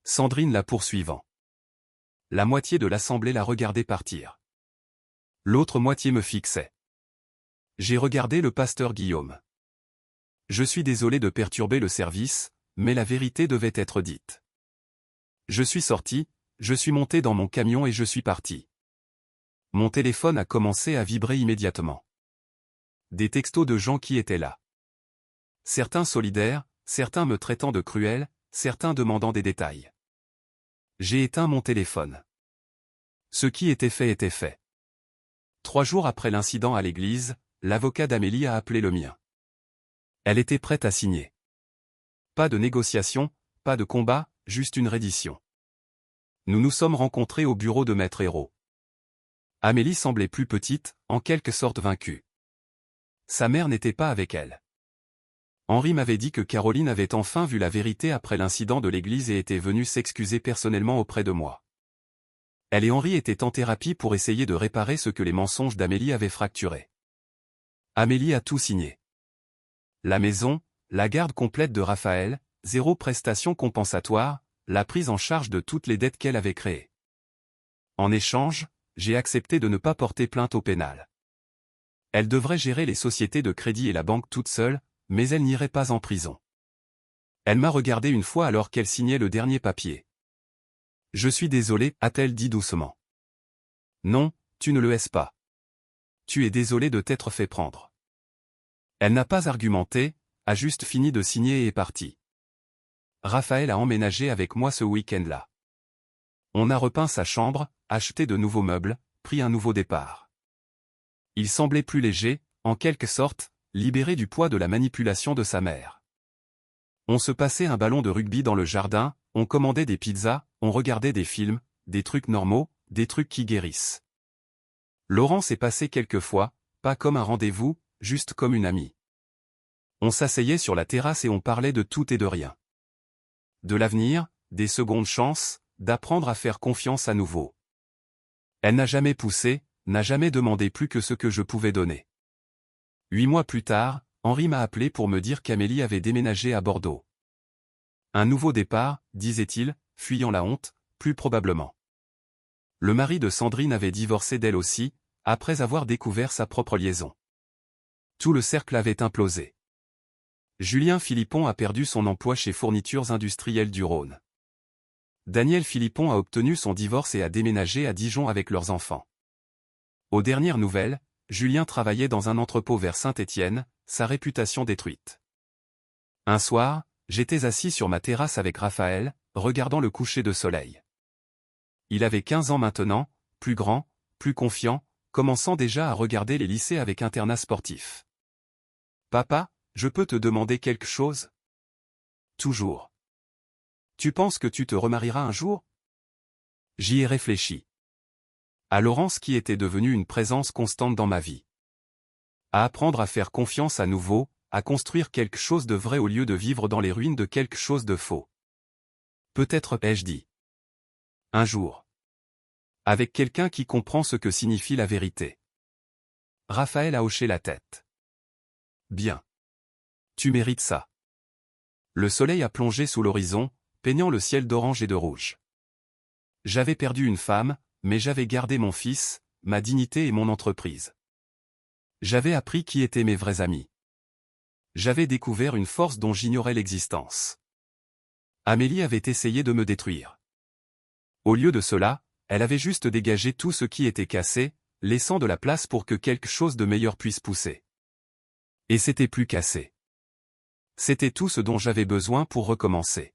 Sandrine la poursuivant. La moitié de l'assemblée la regardait partir. L'autre moitié me fixait. J'ai regardé le pasteur Guillaume. Je suis désolé de perturber le service, mais la vérité devait être dite. Je suis sorti, je suis monté dans mon camion et je suis parti. Mon téléphone a commencé à vibrer immédiatement. Des textos de gens qui étaient là. Certains solidaires, certains me traitant de cruel, certains demandant des détails. J'ai éteint mon téléphone. Ce qui était fait était fait. 3 jours après l'incident à l'église, l'avocat d'Amélie a appelé le mien. Elle était prête à signer. Pas de négociation, pas de combat, juste une reddition. Nous nous sommes rencontrés au bureau de Maître Hérault. Amélie semblait plus petite, en quelque sorte vaincue. Sa mère n'était pas avec elle. Henri m'avait dit que Caroline avait enfin vu la vérité après l'incident de l'église et était venue s'excuser personnellement auprès de moi. Elle et Henri étaient en thérapie pour essayer de réparer ce que les mensonges d'Amélie avaient fracturé. Amélie a tout signé. La maison, la garde complète de Raphaël, 0 prestation compensatoire, la prise en charge de toutes les dettes qu'elle avait créées. En échange, j'ai accepté de ne pas porter plainte au pénal. Elle devrait gérer les sociétés de crédit et la banque toute seule, mais elle n'irait pas en prison. Elle m'a regardé une fois alors qu'elle signait le dernier papier. Je suis désolé, a-t-elle dit doucement. Non, tu ne le es pas. Tu es désolé de t'être fait prendre. Elle n'a pas argumenté, a juste fini de signer et est partie. Raphaël a emménagé avec moi ce week-end-là. On a repeint sa chambre, acheté de nouveaux meubles, pris un nouveau départ. Il semblait plus léger, en quelque sorte, libéré du poids de la manipulation de sa mère. On se passait un ballon de rugby dans le jardin, on commandait des pizzas, on regardait des films, des trucs normaux, des trucs qui guérissent. Laurence est passée quelques fois, pas comme un rendez-vous, juste comme une amie. On s'asseyait sur la terrasse et on parlait de tout et de rien. De l'avenir, des secondes chances, d'apprendre à faire confiance à nouveau. Elle n'a jamais poussé, n'a jamais demandé plus que ce que je pouvais donner. 8 mois plus tard, Henri m'a appelé pour me dire qu'Amélie avait déménagé à Bordeaux. Un nouveau départ, disait-il, fuyant la honte, plus probablement. Le mari de Sandrine avait divorcé d'elle aussi, après avoir découvert sa propre liaison. Tout le cercle avait implosé. Julien Philippon a perdu son emploi chez Fournitures Industrielles du Rhône. Daniel Philippon a obtenu son divorce et a déménagé à Dijon avec leurs enfants. Aux dernières nouvelles, Julien travaillait dans un entrepôt vers Saint-Étienne, sa réputation détruite. Un soir, j'étais assis sur ma terrasse avec Raphaël, regardant le coucher de soleil. Il avait 15 ans maintenant, plus grand, plus confiant, commençant déjà à regarder les lycées avec internat sportif. « Papa, je peux te demander quelque chose ? » « Toujours. »« Tu penses que tu te remarieras un jour ? » J'y ai réfléchi. À Laurence qui était devenue une présence constante dans ma vie. À apprendre à faire confiance à nouveau, à construire quelque chose de vrai au lieu de vivre dans les ruines de quelque chose de faux. Peut-être ai-je dit. Un jour. Avec quelqu'un qui comprend ce que signifie la vérité. Raphaël a hoché la tête. Bien. Tu mérites ça. Le soleil a plongé sous l'horizon, peignant le ciel d'orange et de rouge. J'avais perdu une femme, mais j'avais gardé mon fils, ma dignité et mon entreprise. J'avais appris qui étaient mes vrais amis. J'avais découvert une force dont j'ignorais l'existence. Amélie avait essayé de me détruire. Au lieu de cela, elle avait juste dégagé tout ce qui était cassé, laissant de la place pour que quelque chose de meilleur puisse pousser. Et c'était plus cassé. C'était tout ce dont j'avais besoin pour recommencer.